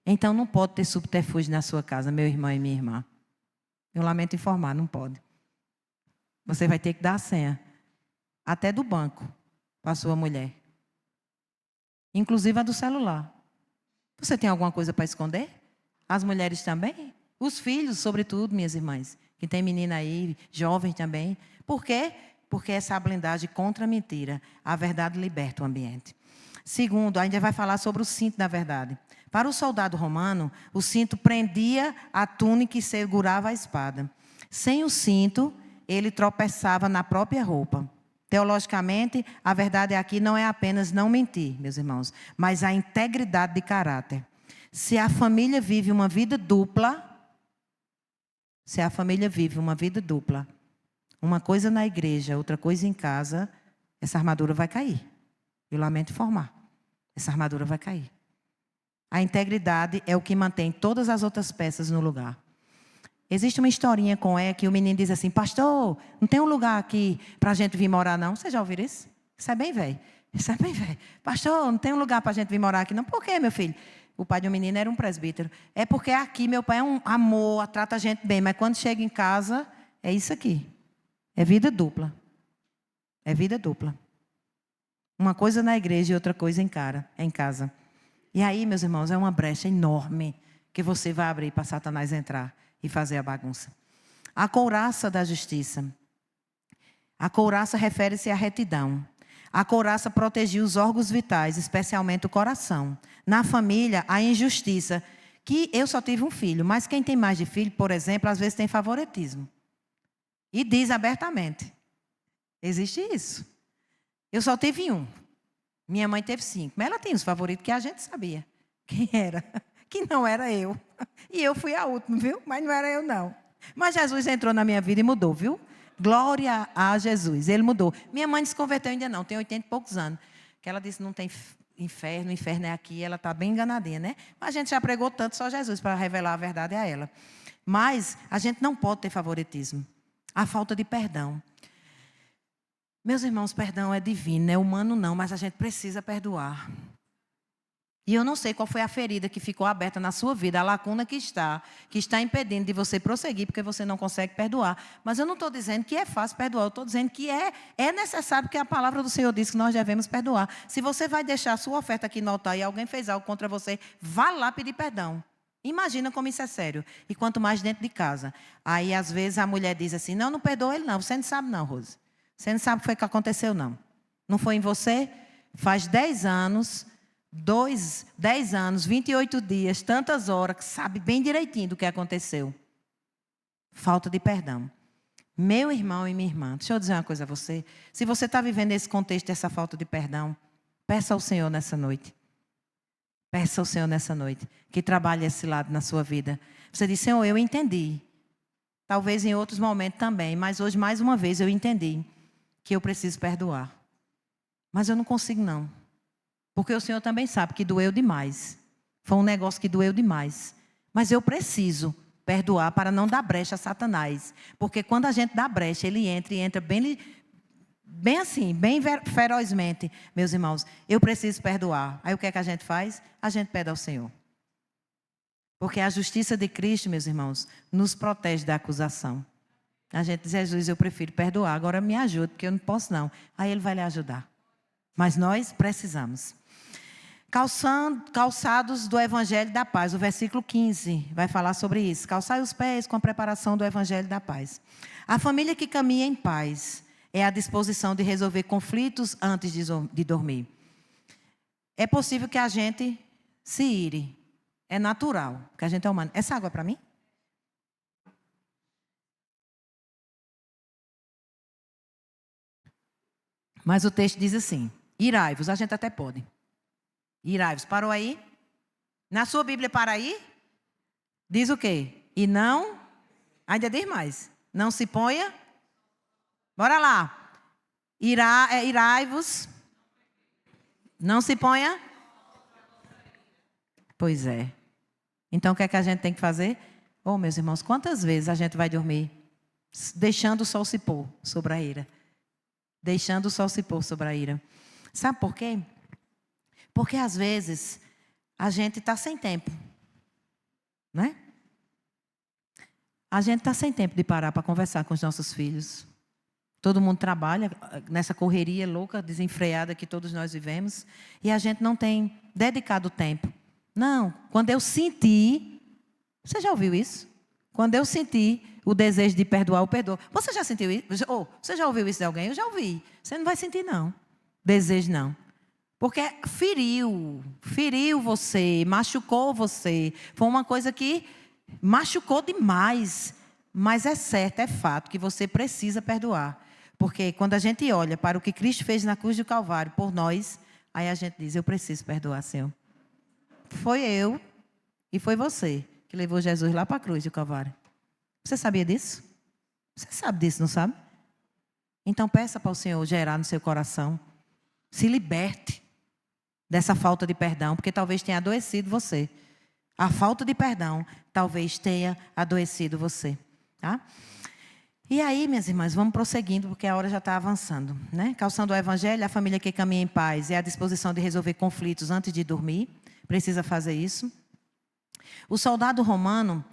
Então não pode ter subterfúgio na sua casa, meu irmão e minha irmã. Eu lamento informar, não pode. Você vai ter que dar a senha. Até do banco, para a sua mulher. Inclusive a do celular. Você tem alguma coisa para esconder? As mulheres também? Os filhos, sobretudo, minhas irmãs. Que tem menina aí, jovem também. Por quê? Porque essa blindagem contra a mentira. A verdade liberta o ambiente. Segundo, a gente vai falar sobre o cinto da verdade. Para o soldado romano, o cinto prendia a túnica e segurava a espada. Sem o cinto, ele tropeçava na própria roupa. Teologicamente, a verdade aqui não é apenas não mentir, meus irmãos, mas a integridade de caráter. Se a família vive uma vida dupla, uma coisa na igreja, outra coisa em casa, essa armadura vai cair. Eu lamento informar. Essa armadura vai cair. A integridade é o que mantém todas as outras peças no lugar. Existe uma historinha com que o menino diz assim: pastor, não tem um lugar aqui para a gente vir morar, não? Você já ouviu isso? Isso é bem velho. Isso é bem velho. Pastor, não tem um lugar para a gente vir morar aqui, não? Por quê, meu filho? O pai do menino era um presbítero. É porque aqui meu pai é um amor, trata a gente bem, mas quando chega em casa, é isso aqui. É vida dupla. É vida dupla. Uma coisa na igreja e outra coisa em casa. E aí, meus irmãos, é uma brecha enorme que você vai abrir para Satanás entrar e fazer a bagunça. A couraça da justiça. A couraça refere-se à retidão. A couraça protegia os órgãos vitais, especialmente o coração. Na família, a injustiça. Que eu só tive um filho, mas quem tem mais de filho, por exemplo, às vezes tem favoritismo. E diz abertamente. Existe isso. Eu só tive um. Minha mãe teve 5. Mas ela tem os favoritos que a gente sabia. Quem era? Que não era eu. E eu fui a última, viu? Mas não era eu, não. Mas Jesus entrou na minha vida e mudou, viu? Glória a Jesus. Ele mudou. Minha mãe não se converteu ainda não. Tem 80 e poucos anos. Que ela disse, não tem inferno. O inferno é aqui. Ela está bem enganadinha, né? Mas a gente já pregou tanto só Jesus para revelar a verdade a ela. Mas a gente não pode ter favoritismo. A falta de perdão. Meus irmãos, perdão é divino, não é humano não, mas a gente precisa perdoar. E eu não sei qual foi a ferida que ficou aberta na sua vida, a lacuna que está impedindo de você prosseguir, porque você não consegue perdoar. Mas eu não estou dizendo que é fácil perdoar, eu estou dizendo que é necessário, porque a palavra do Senhor diz que nós devemos perdoar. Se você vai deixar a sua oferta aqui no altar e alguém fez algo contra você, vá lá pedir perdão. Imagina como isso é sério. E quanto mais dentro de casa. Aí, às vezes, a mulher diz assim, não perdoa ele não, você não sabe não, Rose. Você não sabe o que foi que aconteceu, não. Não foi em você? Faz 10 anos, 10 anos, 28 dias, tantas horas, que sabe bem direitinho do que aconteceu. Falta de perdão. Meu irmão e minha irmã, deixa eu dizer uma coisa a você. Se você está vivendo esse contexto dessa falta de perdão, peça ao Senhor nessa noite. Peça ao Senhor nessa noite, que trabalhe esse lado na sua vida. Você diz, Senhor, eu entendi. Talvez em outros momentos também, mas hoje, mais uma vez, eu entendi que eu preciso perdoar. Mas eu não consigo, não. Porque o Senhor também sabe que doeu demais. Foi um negócio que doeu demais. Mas eu preciso perdoar para não dar brecha a Satanás. Porque quando a gente dá brecha, ele entra bem assim, bem ferozmente. Meus irmãos, eu preciso perdoar. Aí o que é que a gente faz? A gente pede ao Senhor. Porque a justiça de Cristo, meus irmãos, nos protege da acusação. A gente diz, Jesus, eu prefiro perdoar, agora me ajude, porque eu não posso não. Aí ele vai lhe ajudar. Mas nós precisamos. Calçados do Evangelho da Paz. O versículo 15 vai falar sobre isso. Calçai os pés com a preparação do Evangelho da Paz. A família que caminha em paz é a disposição de resolver conflitos antes de dormir. É possível que a gente se ire. É natural, porque a gente é humano. Essa água é para mim? Mas o texto diz assim, irai-vos, a gente até pode. Irai-vos, parou aí? Na sua Bíblia, para aí? Diz o quê? E não, ainda diz mais, não se ponha. Bora lá. Irai-vos, não se ponha. Pois é. Então o que é que a gente tem que fazer? Oh, meus irmãos, quantas vezes a gente vai dormir deixando o sol se pôr sobre a ira? Deixando o sol se pôr sobre a ira. Sabe por quê? Porque às vezes a gente está sem tempo. Né? A gente está sem tempo de parar para conversar com os nossos filhos. Todo mundo trabalha nessa correria louca, desenfreada que todos nós vivemos. E a gente não tem dedicado tempo. Não, quando eu senti... Você já ouviu isso? Quando eu senti o desejo de perdoar, eu perdoo. Você já sentiu isso? Oh, você já ouviu isso de alguém? Eu já ouvi. Você não vai sentir, não. Desejo, não. Porque feriu você, machucou você. Foi uma coisa que machucou demais. Mas é certo, é fato que você precisa perdoar. Porque quando a gente olha para o que Cristo fez na cruz do Calvário por nós, aí a gente diz, eu preciso perdoar, Senhor. Foi eu e foi você que levou Jesus lá para a cruz do Calvário. Você sabia disso? Você sabe disso, não sabe? Então peça para o Senhor gerar no seu coração. Se liberte dessa falta de perdão, porque talvez tenha adoecido você. A falta de perdão talvez tenha adoecido você. Tá? E aí, minhas irmãs, vamos prosseguindo, porque a hora já está avançando. Né? Calçando o Evangelho, a família que caminha em paz é a disposição de resolver conflitos antes de dormir. Precisa fazer isso. O soldado romano,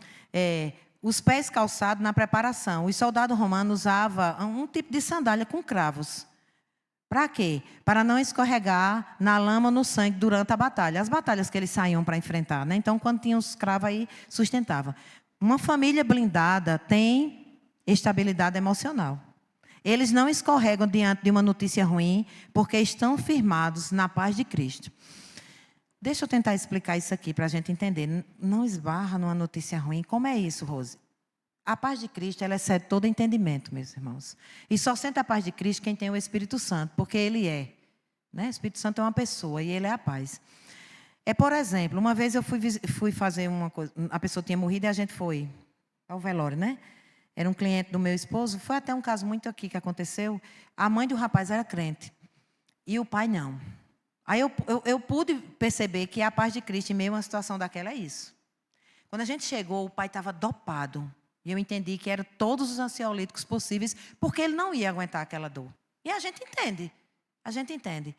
os pés calçados na preparação. O soldado romano usava um tipo de sandália com cravos. Para quê? Para não escorregar na lama ou no sangue durante a batalha. As batalhas que eles saíam para enfrentar. Né? Então, quando tinha os cravos aí, sustentava. Uma família blindada tem estabilidade emocional. Eles não escorregam diante de uma notícia ruim, porque estão firmados na paz de Cristo. Deixa eu tentar explicar isso aqui para a gente entender. Não esbarra numa notícia ruim. Como é isso, Rose? A paz de Cristo, ela excede todo entendimento, meus irmãos. E só sente a paz de Cristo quem tem o Espírito Santo, porque Ele é. Né? O Espírito Santo é uma pessoa e Ele é a paz. Por exemplo, uma vez eu fui fazer uma coisa, a pessoa tinha morrido e a gente foi ao velório, né? Era um cliente do meu esposo, foi até um caso muito aqui que aconteceu. A mãe do rapaz era crente e o pai não. Aí eu pude perceber que a paz de Cristo em meio a uma situação daquela é isso. Quando a gente chegou, o pai estava dopado. E eu entendi que eram todos os ansiolíticos possíveis, porque ele não ia aguentar aquela dor. E a gente entende. A gente entende.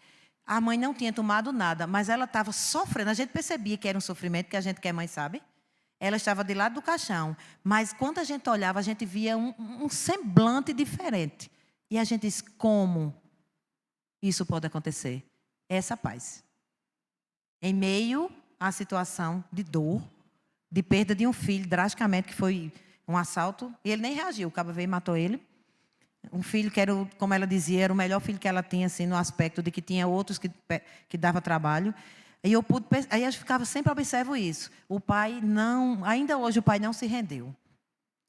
A mãe não tinha tomado nada, mas ela estava sofrendo. A gente percebia que era um sofrimento, que a gente que é mãe sabe. Ela estava de lado do caixão. Mas quando a gente olhava, a gente via um semblante diferente. E a gente diz, como isso pode acontecer? Essa paz. Em meio à situação de dor, de perda de um filho, drasticamente, que foi um assalto, e ele nem reagiu, o cabo veio e matou ele. Um filho que era, como ela dizia, era o melhor filho que ela tinha, assim, no aspecto de que tinha outros que dava trabalho. Aí eu ficava, sempre observo isso. O pai não, ainda hoje o pai não se rendeu.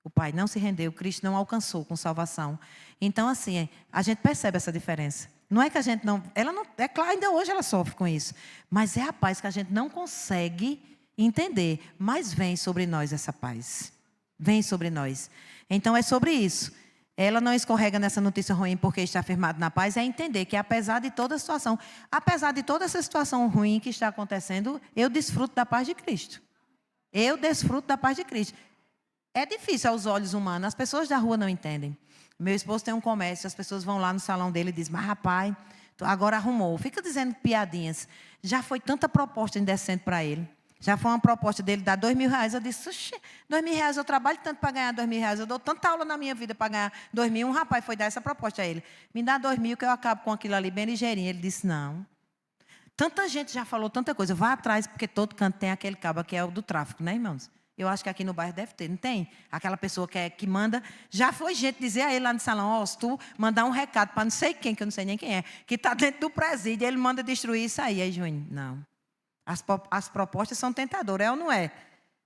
O pai não se rendeu, Cristo não alcançou com salvação. Então, assim, a gente percebe essa diferença. Não é que a gente não, ela não, é claro, ainda hoje ela sofre com isso. Mas é a paz que a gente não consegue entender. Mas vem sobre nós essa paz. Vem sobre nós. Então é sobre isso. Ela não escorrega nessa notícia ruim porque está firmado na paz. É entender que apesar de toda a situação, apesar de toda essa situação ruim que está acontecendo, eu desfruto da paz de Cristo. Eu desfruto da paz de Cristo. É difícil aos olhos humanos. As pessoas da rua não entendem. Meu esposo tem um comércio. As pessoas vão lá no salão dele e dizem, mas rapaz, agora arrumou. Fica dizendo piadinhas. Já foi tanta proposta indecente para ele. Já foi uma proposta dele dar R$2.000. Eu disse, R$2.000, eu trabalho tanto para ganhar R$2.000. Eu dou tanta aula na minha vida para ganhar R$2.000. Um rapaz foi dar essa proposta a ele. Me dá R$2.000 que eu acabo com aquilo ali bem ligeirinho. Ele disse, não. Tanta gente já falou tanta coisa. Vá atrás, porque todo canto tem aquele cabo que é o do tráfico, né, irmãos? Eu acho que aqui no bairro deve ter, não tem? Aquela pessoa que manda. Já foi gente dizer a ele lá no salão, se tu mandar um recado para não sei quem, que eu não sei nem quem é, que está dentro do presídio, ele manda destruir isso aí. Aí, Júnior, não. As propostas são tentadoras, é ou não é?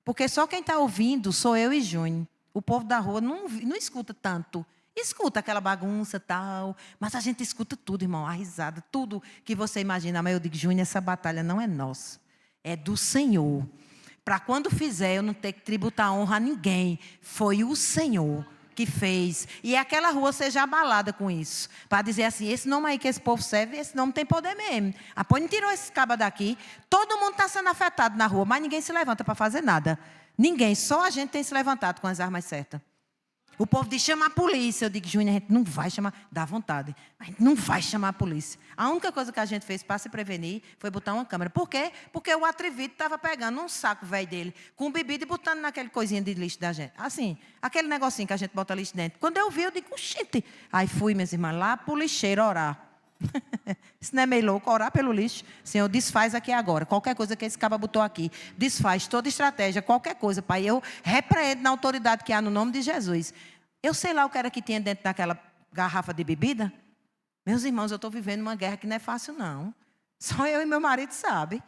Porque só quem está ouvindo sou eu e Júnior. O povo da rua não escuta tanto. Escuta aquela bagunça e tal. Mas a gente escuta tudo, irmão. A risada, tudo que você imagina. Mas eu digo, Júnior, essa batalha não é nossa. É do Senhor. Para quando fizer, eu não ter que tributar honra a ninguém. Foi o Senhor que fez. E aquela rua seja abalada com isso. Para dizer assim, esse nome aí que esse povo serve, esse nome tem poder mesmo. A Pônia tirou esse caba daqui. Todo mundo está sendo afetado na rua, mas ninguém se levanta para fazer nada. Ninguém, só a gente tem se levantado com as armas certas. O povo diz, chama a polícia. Eu digo, Júnior, a gente não vai chamar. Dá vontade. A gente não vai chamar a polícia. A única coisa que a gente fez para se prevenir foi botar uma câmera. Por quê? Porque o atrevido estava pegando um saco velho dele, com bebida e botando naquele coisinha de lixo da gente. Assim, aquele negocinho que a gente bota lixo dentro. Quando eu vi, eu digo, gente. Aí fui, minhas irmãs, lá para o lixeiro orar. Isso não é meio louco, orar pelo lixo. Senhor, desfaz aqui agora. Qualquer coisa que esse caba botou aqui. Desfaz toda estratégia, qualquer coisa, Pai. Eu repreendo na autoridade que há no nome de Jesus. Eu sei lá o que era que tinha dentro daquela garrafa de bebida. Meus irmãos, eu estou vivendo uma guerra que não é fácil, não. Só eu e meu marido sabem.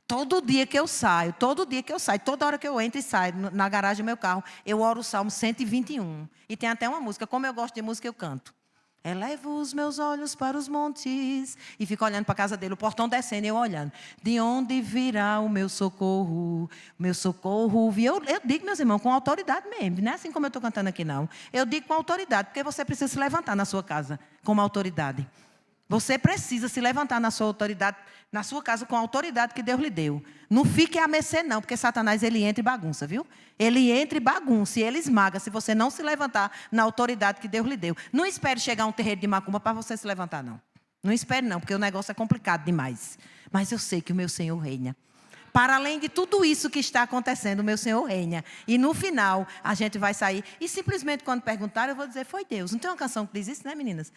Todo dia que eu saio, toda hora que eu entro e saio na garagem do meu carro, eu oro o Salmo 121. E tem até uma música. Como eu gosto de música, eu canto. Elevo os meus olhos para os montes. E fico olhando para a casa dele, o portão descendo e eu olhando. De onde virá o meu socorro? O meu socorro. Eu digo, meus irmãos, com autoridade mesmo. Não é assim como eu estou cantando aqui, não. Eu digo com autoridade, porque você precisa se levantar na sua casa com uma autoridade. Você precisa se levantar na sua autoridade, na sua casa com a autoridade que Deus lhe deu. Não fique à mercê, não, porque Satanás ele entra e bagunça, viu? Ele entra e bagunça e ele esmaga se você não se levantar na autoridade que Deus lhe deu. Não espere chegar a um terreiro de macumba para você se levantar, não. Não espere, não, porque o negócio é complicado demais. Mas eu sei que o meu Senhor reina. Para além de tudo isso que está acontecendo, o meu Senhor reina. E no final, a gente vai sair. E simplesmente quando perguntarem, eu vou dizer, foi Deus. Não tem uma canção que diz isso, né, meninas?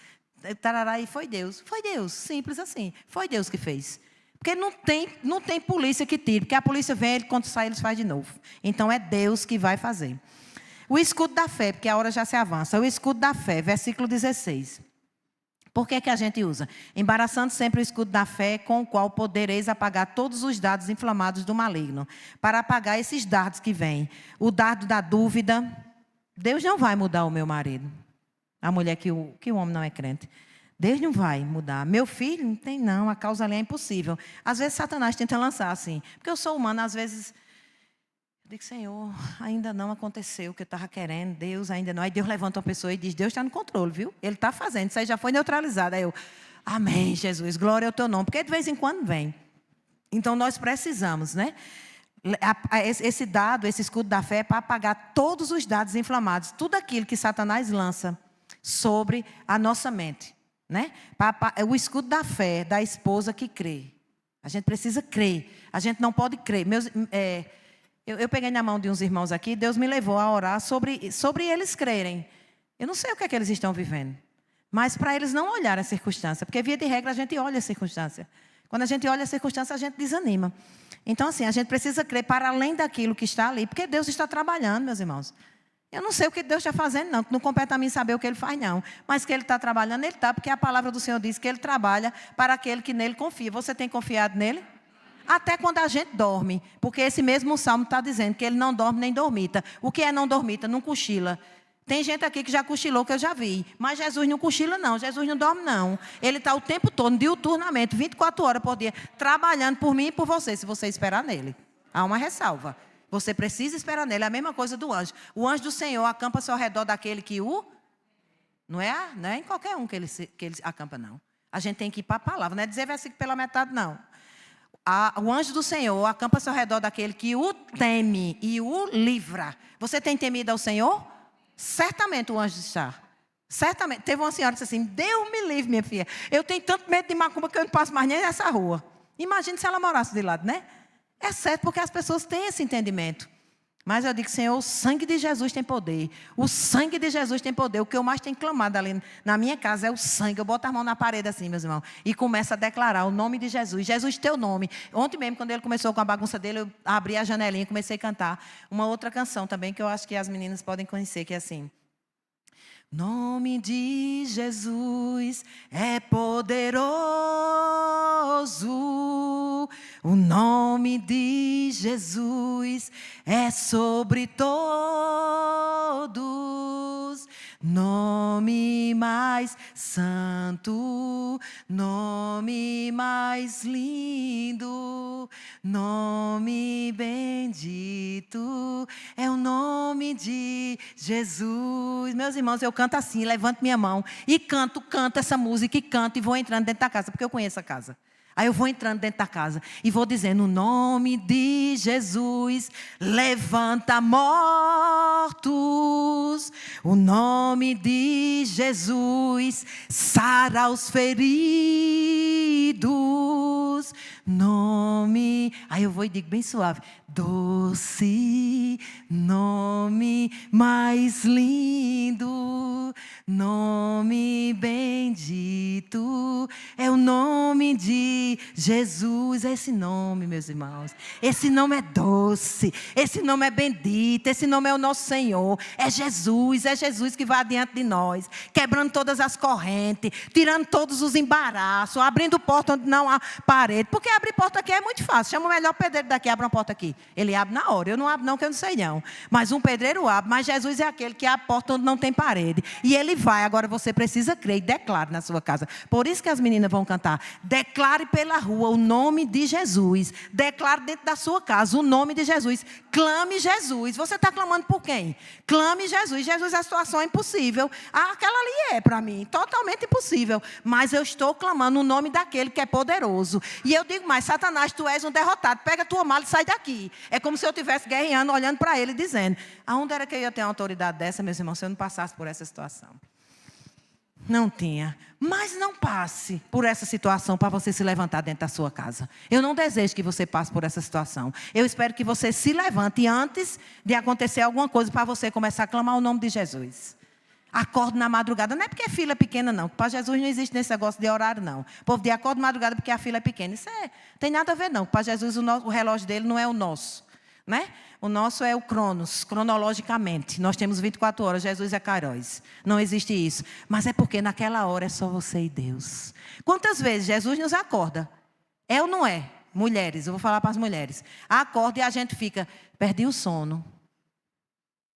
Tarará, e foi Deus. Foi Deus, simples assim. Foi Deus que fez. Porque não tem polícia que tire. Porque a polícia vem, ele, quando sai, eles fazem de novo. Então é Deus que vai fazer. O escudo da fé, porque a hora já se avança. O escudo da fé, versículo 16. Por que a gente usa? Embaraçando sempre o escudo da fé, com o qual podereis apagar todos os dardos inflamados do maligno. Para apagar esses dardos que vêm. O dardo da dúvida. Deus não vai mudar o meu marido. A mulher que o homem não é crente. Deus não vai mudar. Meu filho, não tem não, a causa ali é impossível. Às vezes Satanás tenta lançar assim. Porque eu sou humana, às vezes... Eu digo, Senhor, ainda não aconteceu o que eu estava querendo. Deus ainda não. Aí Deus levanta uma pessoa e diz, Deus está no controle, viu? Ele está fazendo, isso aí já foi neutralizado. Aí eu, amém, Jesus, glória ao teu nome. Porque de vez em quando vem. Então nós precisamos, né? Esse dado, esse escudo da fé é para apagar todos os dados inflamados. Tudo aquilo que Satanás lança sobre a nossa mente, né? O escudo da fé da esposa que crê. A gente precisa crer. A gente não pode crer. Eu peguei na mão de uns irmãos aqui, Deus me levou a orar sobre eles crerem. Eu não sei o que é que eles estão vivendo, mas para eles não olharem a circunstância, porque via de regra a gente olha a circunstância. Quando a gente olha a circunstância, a gente desanima. Então assim, a gente precisa crer para além daquilo que está ali, porque Deus está trabalhando, meus irmãos. Eu não sei o que Deus está fazendo, não. Não compete a mim saber o que Ele faz, não. Mas que Ele está trabalhando, Ele está. Porque a palavra do Senhor diz que Ele trabalha para aquele que nele confia. Você tem confiado nele? Até quando a gente dorme. Porque esse mesmo salmo está dizendo que Ele não dorme nem dormita. O que é não dormita? Não cochila. Tem gente aqui que já cochilou, que eu já vi. Mas Jesus não cochila, não. Jesus não dorme, não. Ele está o tempo todo, diuturnamente, 24 horas por dia, trabalhando por mim e por você, se você esperar nele. Há uma ressalva. Você precisa esperar nele. É a mesma coisa do anjo. O anjo do Senhor acampa-se ao redor daquele que o... Não é em qualquer um que ele acampa, não. A gente tem que ir para a palavra. Não é dizer versículo pela metade, não. O anjo do Senhor acampa-se ao redor daquele que o teme e o livra. Você tem temido ao Senhor? Certamente o anjo está. Certamente. Teve uma senhora que disse assim, Deus me livre, minha filha. Eu tenho tanto medo de macumba que eu não passo mais nem nessa rua. Imagine se ela morasse de lado, né? É certo, porque as pessoas têm esse entendimento. Mas eu digo, Senhor, o sangue de Jesus tem poder. O sangue de Jesus tem poder. O que eu mais tenho clamado ali na minha casa é o sangue. Eu boto a mão na parede assim, meus irmãos, e começo a declarar o nome de Jesus. Jesus, teu nome. Ontem mesmo, quando ele começou com a bagunça dele, eu abri a janelinha e comecei a cantar uma outra canção também, que eu acho que as meninas podem conhecer, que é assim. Nome de Jesus é poderoso, o nome de Jesus é sobre todos, nome mais santo, nome mais lindo, nome bendito, é o nome de Jesus. Meus irmãos, eu canto assim, levanto minha mão e canto essa música e canto e vou entrando dentro da casa, porque eu conheço a casa. Aí eu vou entrando dentro da casa e vou dizendo, o nome de Jesus levanta mortos, o nome de Jesus sara os feridos, nome... Aí eu vou e digo bem suave, doce nome mais lindo, nome bendito, é o nome de Jesus. É esse nome, meus irmãos. Esse nome é doce, esse nome é bendito, esse nome é o nosso Senhor. É Jesus que vai adiante de nós, quebrando todas as correntes, tirando todos os embaraços, abrindo porta onde não há parede. Porque abrir porta aqui é muito fácil. Chama o melhor pedreiro daqui, abre uma porta aqui. Ele abre na hora. Eu não abro não, que eu não sei não. Mas um pedreiro abre. Mas Jesus é aquele que abre a porta onde não tem parede. E ele Ele vai, agora você precisa crer e declare na sua casa. Por isso que as meninas vão cantar. Declare pela rua o nome de Jesus. Declare dentro da sua casa o nome de Jesus. Clame Jesus. Você está clamando por quem? Clame Jesus. Jesus, a situação é impossível. Aquela ali é para mim totalmente impossível. Mas eu estou clamando o nome daquele que é poderoso. E eu digo mais, Satanás, tu és um derrotado. Pega a tua mala e sai daqui. É como se eu estivesse guerreando, olhando para ele, dizendo: aonde era que eu ia ter uma autoridade dessa, meus irmãos, se eu não passasse por essa situação? Não tinha. Mas não passe por essa situação para você se levantar dentro da sua casa. Eu não desejo que você passe por essa situação. Eu espero que você se levante antes de acontecer alguma coisa para você começar a clamar o nome de Jesus. Acorde na madrugada. Não é porque é fila pequena, não. Para Jesus não existe nesse negócio de horário, não. O povo diz: acorda de madrugada porque a fila é pequena. Isso tem nada a ver, não. Para Jesus o relógio dele não é o nosso. Né? O nosso é o Cronos, cronologicamente. Nós temos 24 horas, Jesus é Kairos. Não existe isso. Mas é porque naquela hora é só você e Deus. Quantas vezes Jesus nos acorda? É ou não é? Mulheres, eu vou falar para as mulheres. Acorda e a gente fica: perdi o sono.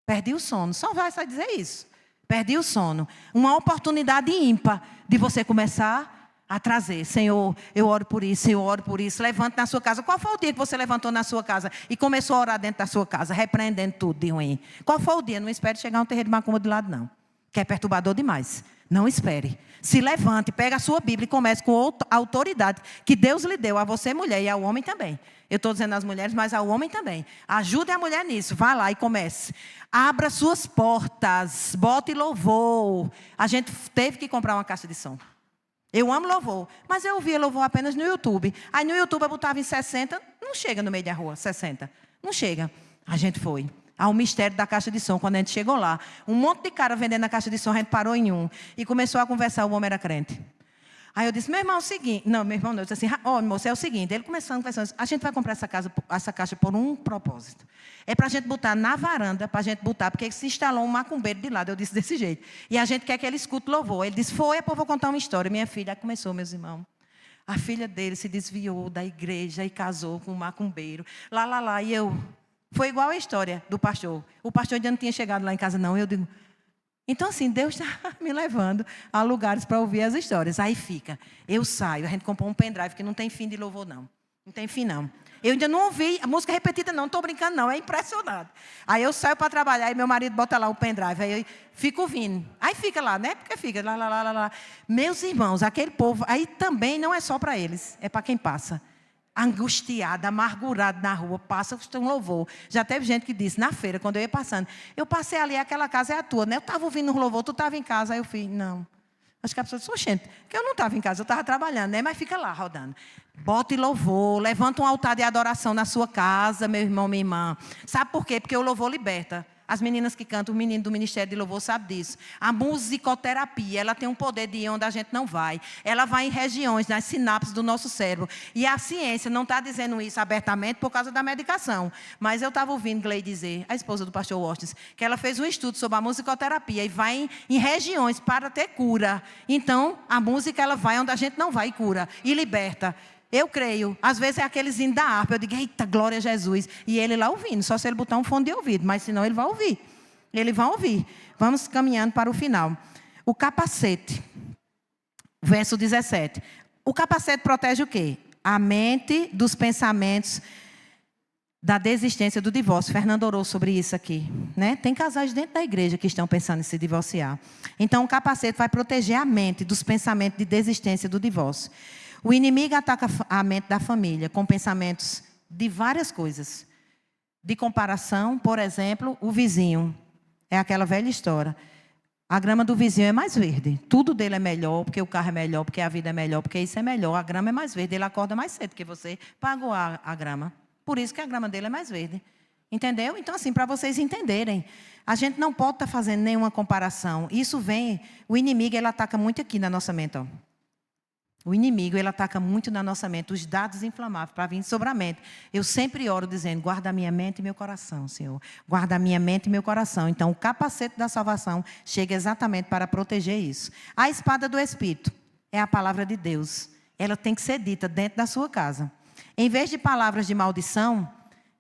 Perdi o sono. Só vai dizer isso. Perdi o sono. Uma oportunidade ímpar de você começar a trazer: Senhor, eu oro por isso, eu oro por isso. Levante na sua casa. Qual foi o dia que você levantou na sua casa e começou a orar dentro da sua casa, repreendendo tudo de ruim? Qual foi o dia? Não espere chegar um terreiro de macumba de lado, não. Que é perturbador demais. Não espere. Se levante, pega a sua Bíblia e comece com a autoridade que Deus lhe deu a você, mulher, e ao homem também. Eu estou dizendo às mulheres, mas ao homem também. Ajude a mulher nisso. Vá lá e comece. Abra suas portas. Bote louvor. A gente teve que comprar uma caixa de som. Eu amo louvor, mas eu ouvia louvor apenas no YouTube. Aí no YouTube eu botava em 60, não chega no meio da rua, 60. Não chega. A gente foi ao mistério da caixa de som. Quando a gente chegou lá, um monte de cara vendendo a caixa de som, a gente parou em um e começou a conversar. O homem era crente. Aí eu disse: meu irmão, é o seguinte. Não, meu irmão não. Eu disse assim: moço, é o seguinte. Ele começou a conversar. A gente vai comprar essa caixa por um propósito. É para a gente botar na varanda, para a gente botar, porque se instalou um macumbeiro de lado. Eu disse desse jeito. E a gente quer que ele escute louvor. Ele disse: foi, eu vou contar uma história. Minha filha, aí começou, meus irmãos. A filha dele se desviou da igreja e casou com um macumbeiro. Lá. E eu... Foi igual a história do pastor. O pastor ainda não tinha chegado lá em casa, não. Eu digo... Então, assim, Deus está me levando a lugares para ouvir as histórias. Aí fica, eu saio, a gente comprou um pendrive que não tem fim de louvor, não. Não tem fim, não. Eu ainda não ouvi a música repetida, não estou brincando, não. É impressionante. Aí eu saio para trabalhar e meu marido bota lá o pendrive. Aí eu fico ouvindo. Aí fica lá, né? Porque fica lá. Meus irmãos, aquele povo, aí também não é só para eles, é para quem passa. Angustiado, amargurado na rua, passa um louvor. Já teve gente que disse, na feira, quando eu ia passando: eu passei ali, aquela casa é a tua, né? Eu estava ouvindo um louvor, tu estava em casa. Aí eu fui: não. Acho que a pessoa disse: oxente, porque eu não estava em casa, eu estava trabalhando, né? Mas fica lá, rodando. Bote louvor, levanta um altar de adoração na sua casa, meu irmão, minha irmã. Sabe por quê? Porque o louvor liberta. As meninas que cantam, o menino do Ministério de Louvor sabe disso. A musicoterapia, ela tem um poder de ir onde a gente não vai. Ela vai em regiões, nas sinapses do nosso cérebro. E a ciência não está dizendo isso abertamente por causa da medicação. Mas eu estava ouvindo Gleide dizer, a esposa do pastor Washington, que ela fez um estudo sobre a musicoterapia e vai em regiões para ter cura. Então, a música, ela vai onde a gente não vai e cura. E liberta. Eu creio. Às vezes é aqueles hinos da harpa. Eu digo: eita, glória a Jesus. E ele lá ouvindo. Só se ele botar um fone de ouvido. Mas senão ele vai ouvir. Ele vai ouvir. Vamos caminhando para o final. O capacete. Verso 17. O capacete protege o quê? A mente dos pensamentos da desistência do divórcio. Fernando orou sobre isso aqui, né? Tem casais dentro da igreja que estão pensando em se divorciar. Então o capacete vai proteger a mente dos pensamentos de desistência do divórcio. O inimigo ataca a mente da família com pensamentos de várias coisas. De comparação, por exemplo, o vizinho. É aquela velha história. A grama do vizinho é mais verde. Tudo dele é melhor, porque o carro é melhor, porque a vida é melhor, porque isso é melhor. A grama é mais verde, ele acorda mais cedo que você pagou a grama. Por isso que a grama dele é mais verde. Entendeu? Então, assim, para vocês entenderem, a gente não pode estar fazendo nenhuma comparação. Isso vem, o inimigo, ele ataca muito aqui na nossa mente, ó. O inimigo, ele ataca muito na nossa mente, os dados inflamáveis para vir sobre a mente. Eu sempre oro dizendo: guarda a minha mente e meu coração, Senhor. Guarda a minha mente e meu coração. Então, o capacete da salvação chega exatamente para proteger isso. A espada do Espírito é a palavra de Deus. Ela tem que ser dita dentro da sua casa. Em vez de palavras de maldição,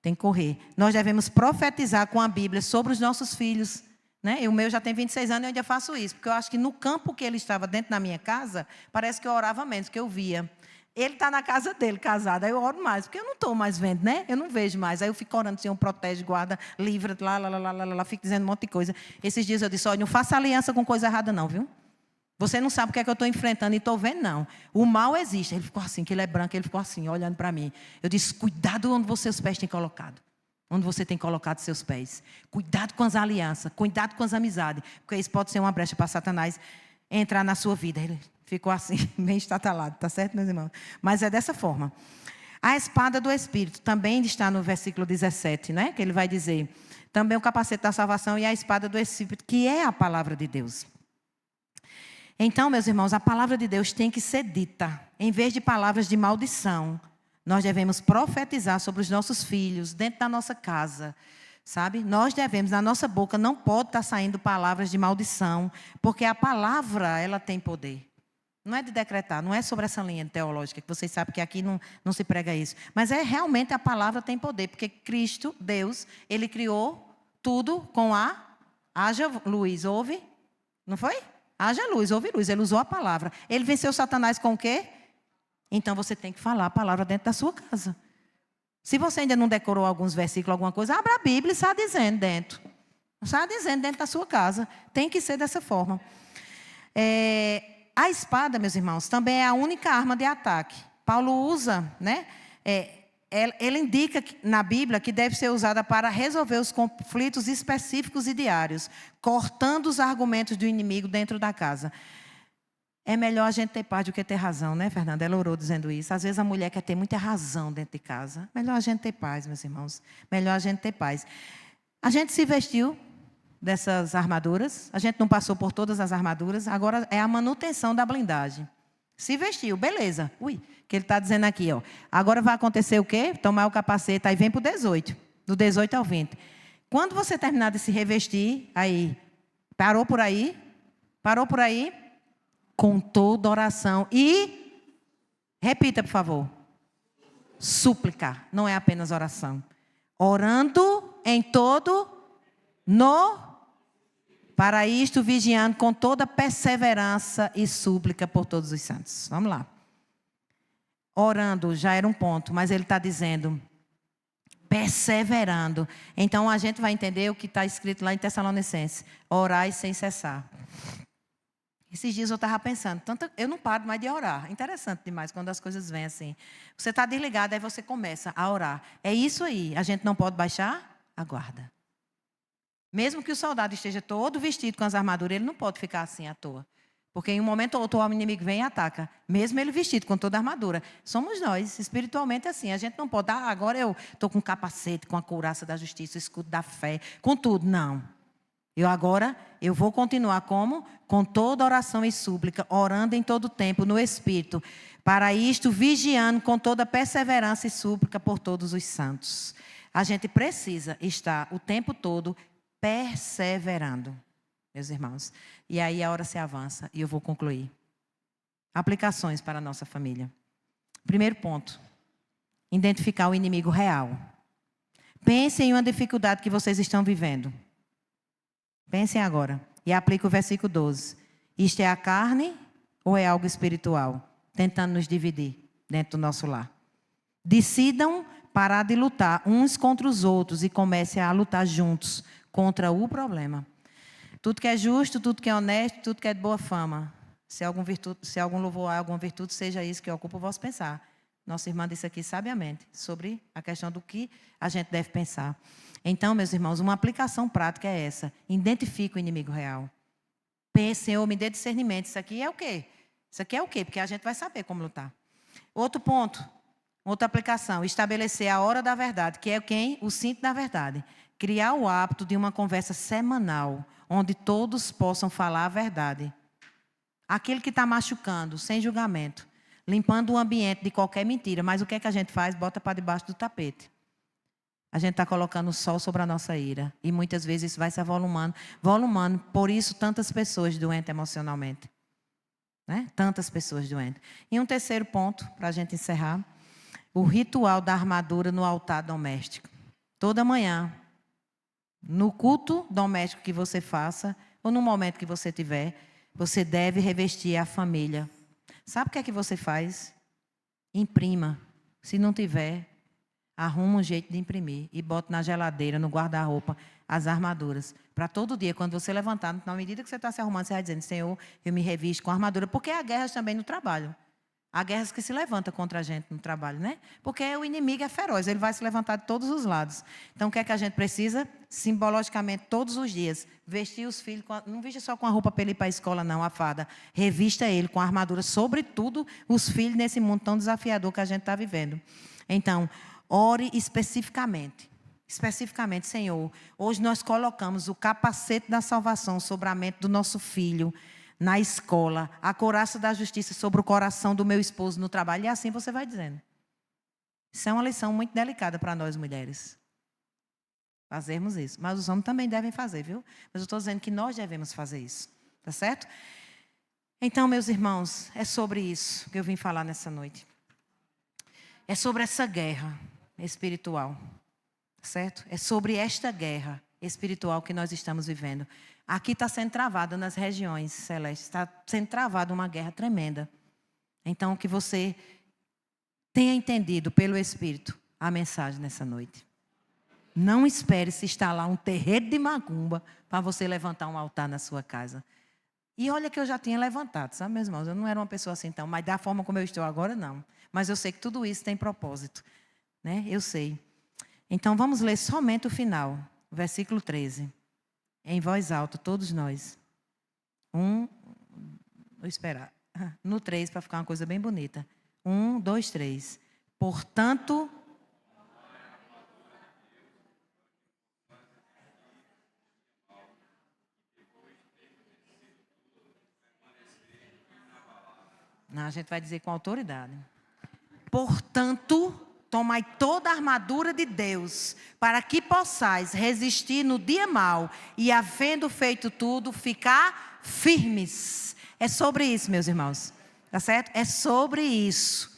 tem que correr. Nós devemos profetizar com a Bíblia sobre os nossos filhos. Né? E o meu já tem 26 anos e eu ainda faço isso. Porque eu acho que no campo que ele estava dentro da minha casa, parece que eu orava menos, que eu via. Ele está na casa dele, casado, aí eu oro mais, porque eu não estou mais vendo, né? Eu não vejo mais. Aí eu fico orando, Senhor, protege, guarda, livra, fico dizendo um monte de coisa. Esses dias eu disse, olha, não faça aliança com coisa errada não, viu? Você não sabe o que é que eu estou enfrentando e estou vendo, não. O mal existe. Ele ficou assim, que ele é branco, ele ficou assim, olhando para mim. Eu disse, cuidado onde seus pés têm colocado. Onde você tem colocado seus pés. Cuidado com as alianças, cuidado com as amizades, porque isso pode ser uma brecha para Satanás entrar na sua vida. Ele ficou assim, meio estatalado, tá certo, meus irmãos? Mas é dessa forma. A espada do Espírito também está no versículo 17, né? Que ele vai dizer, também o capacete da salvação e a espada do Espírito, que é a palavra de Deus. Então, meus irmãos, a palavra de Deus tem que ser dita. Em vez de palavras de maldição, nós devemos profetizar sobre os nossos filhos, dentro da nossa casa. Sabe? Nós devemos, na nossa boca não pode estar saindo palavras de maldição, porque a palavra, ela tem poder. Não é de decretar, não é sobre essa linha teológica, que vocês sabem que aqui não se prega isso. Mas é realmente a palavra tem poder, porque Cristo, Deus, Ele criou tudo com haja luz, ouve? Não foi? Haja luz, ouve luz, Ele usou a palavra. Ele venceu Satanás com o quê? Então você tem que falar a palavra dentro da sua casa. Se você ainda não decorou alguns versículos, alguma coisa, abra a Bíblia e está dizendo dentro. Está dizendo dentro da sua casa. Tem que ser dessa forma. A espada, meus irmãos, também é a única arma de ataque. Paulo usa, né? Ele indica na Bíblia que deve ser usada para resolver os conflitos específicos e diários, cortando os argumentos do inimigo dentro da casa. É melhor a gente ter paz do que ter razão, né, Fernanda? Ela orou dizendo isso. Às vezes a mulher quer ter muita razão dentro de casa. Melhor a gente ter paz, meus irmãos. Melhor a gente ter paz. A gente se vestiu dessas armaduras. A gente não passou por todas as armaduras. Agora é a manutenção da blindagem. Se vestiu, beleza. Que ele está dizendo aqui, ó. Agora vai acontecer o quê? Tomar o capacete, aí vem para o 18. Do 18 ao 20. Quando você terminar de se revestir, aí, parou por aí, com toda oração e, repita, por favor, súplica, não é apenas oração. Orando em todo, para isto vigiando com toda perseverança e súplica por todos os santos. Vamos lá. Orando já era um ponto, mas ele está dizendo, perseverando. Então a gente vai entender o que está escrito lá em Tessalonicenses. Orai sem cessar. Esses dias eu estava pensando, eu não paro mais de orar. Interessante demais quando as coisas vêm assim. Você está desligado, aí você começa a orar. É isso aí. A gente não pode baixar a guarda. Mesmo que o soldado esteja todo vestido com as armaduras, ele não pode ficar assim à toa. Porque em um momento ou outro o inimigo vem e ataca. Mesmo ele vestido com toda a armadura. Somos nós, espiritualmente assim. A gente não pode, agora eu estou com capacete, com a couraça da justiça, o escudo da fé, com tudo. Não. Eu vou continuar como? Com toda oração e súplica, orando em todo tempo, no Espírito. Para isto, vigiando com toda perseverança e súplica por todos os santos. A gente precisa estar o tempo todo perseverando, meus irmãos. E aí a hora se avança e eu vou concluir. Aplicações para a nossa família. Primeiro ponto. Identificar o inimigo real. Pensem em uma dificuldade que vocês estão vivendo. Pensem agora. E aplique o versículo 12. Isto é a carne ou é algo espiritual? Tentando nos dividir dentro do nosso lar. Decidam parar de lutar uns contra os outros e comecem a lutar juntos contra o problema. Tudo que é justo, tudo que é honesto, tudo que é de boa fama. Se algum louvor há alguma virtude, seja isso que ocupa o vosso pensar. Nossa irmã disse aqui sabiamente sobre a questão do que a gente deve pensar. Então, meus irmãos, uma aplicação prática é essa. Identifique o inimigo real. Pense, Senhor, me dê discernimento. Isso aqui é o quê? Isso aqui é o quê? Porque a gente vai saber como lutar. Outro ponto, outra aplicação. Estabelecer a hora da verdade, que é quem? O cinto da verdade. Criar o hábito de uma conversa semanal, onde todos possam falar a verdade. Aquele que está machucando, sem julgamento. Limpando o ambiente de qualquer mentira. Mas o que é que a gente faz? Bota para debaixo do tapete. A gente está colocando o sol sobre a nossa ira. E muitas vezes isso vai se avolumando. Por isso, tantas pessoas doentes emocionalmente. Né? Tantas pessoas doentes. E um terceiro ponto, para a gente encerrar. O ritual da armadura no altar doméstico. Toda manhã, No culto doméstico que você faça, ou no momento que você tiver, você deve revestir a família. Sabe o que é que você faz? Imprima. Se não tiver, arruma um jeito de imprimir e bota na geladeira, no guarda-roupa, as armaduras. Para todo dia, quando você levantar, na medida que você está se arrumando, você vai dizendo: Senhor, eu me revisto com armadura. Porque há guerras também no trabalho. Há guerras que se levantam contra a gente no trabalho, né? Porque o inimigo é feroz, ele vai se levantar de todos os lados. Então, o que é que a gente precisa? Simbologicamente, todos os dias, vestir os filhos, não vista só com a roupa para ele ir para a escola, não, a fada. Revista ele com a armadura, sobretudo os filhos nesse mundo tão desafiador que a gente está vivendo. Então, ore especificamente. Especificamente, Senhor, hoje nós colocamos o capacete da salvação sobre a mente do nosso filho, na escola, a couraça da justiça sobre o coração do meu esposo no trabalho. E assim você vai dizendo. Isso é uma lição muito delicada para nós mulheres. Fazermos isso. Mas os homens também devem fazer, viu? Mas eu estou dizendo que nós devemos fazer isso. Tá certo? Então, meus irmãos, é sobre isso que eu vim falar nessa noite. É sobre essa guerra espiritual. Certo? É sobre esta guerra espiritual que nós estamos vivendo. Aqui está sendo travada nas regiões celestes, está sendo travada uma guerra tremenda. Então, que você tenha entendido pelo Espírito a mensagem nessa noite. Não espere se instalar um terreiro de macumba para você levantar um altar na sua casa. E olha que eu já tinha levantado, sabe, meus irmãos? Eu não era uma pessoa assim tão, mas da forma como eu estou agora, não. Mas eu sei que tudo isso tem propósito, né? Eu sei. Então, vamos ler somente o final, versículo 13. Em voz alta, todos nós. Vou esperar. No 3, para ficar uma coisa bem bonita. 1, 2, 3. Portanto... Não, a gente vai dizer com autoridade. Portanto... tomai toda a armadura de Deus, para que possais resistir no dia mau e, havendo feito tudo, ficar firmes. É sobre isso, meus irmãos. Tá certo? É sobre isso.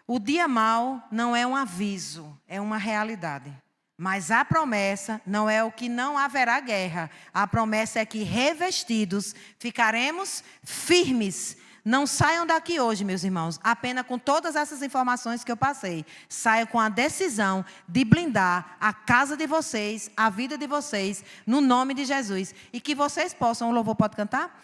O dia mau não é um aviso, é uma realidade. Mas a promessa não é o que não haverá guerra. A promessa é que, revestidos, ficaremos firmes. Não saiam daqui hoje, meus irmãos, apenas com todas essas informações que eu passei. Saiam com a decisão de blindar a casa de vocês, a vida de vocês, no nome de Jesus. E que vocês possam, o louvor pode cantar?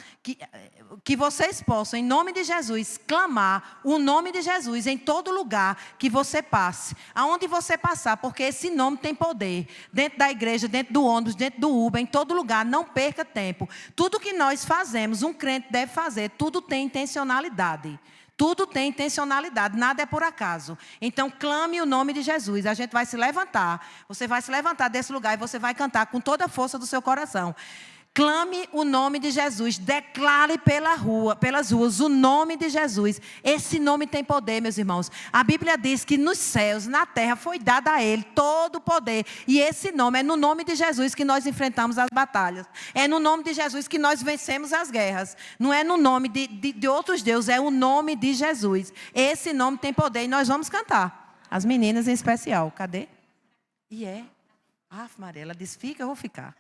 Que vocês possam, em nome de Jesus, clamar o nome de Jesus em todo lugar que você passe. Aonde você passar, porque esse nome tem poder. Dentro da igreja, dentro do ônibus, dentro do Uber, em todo lugar, não perca tempo. Tudo que nós fazemos, um crente deve fazer, tudo tem intencionalidade. Tudo tem intencionalidade, nada é por acaso. Então, clame o nome de Jesus. A gente vai se levantar. Você vai se levantar desse lugar e você vai cantar com toda a força do seu coração. Clame o nome de Jesus. Declare pelas ruas o nome de Jesus. Esse nome tem poder, meus irmãos. A Bíblia diz que nos céus, na terra, foi dado a Ele todo o poder. E esse nome, é no nome de Jesus que nós enfrentamos as batalhas. É no nome de Jesus que nós vencemos as guerras. Não é no nome de outros deuses, é o nome de Jesus. Esse nome tem poder e nós vamos cantar. As meninas em especial. Cadê? Maria, ela disse, fica, eu vou ficar.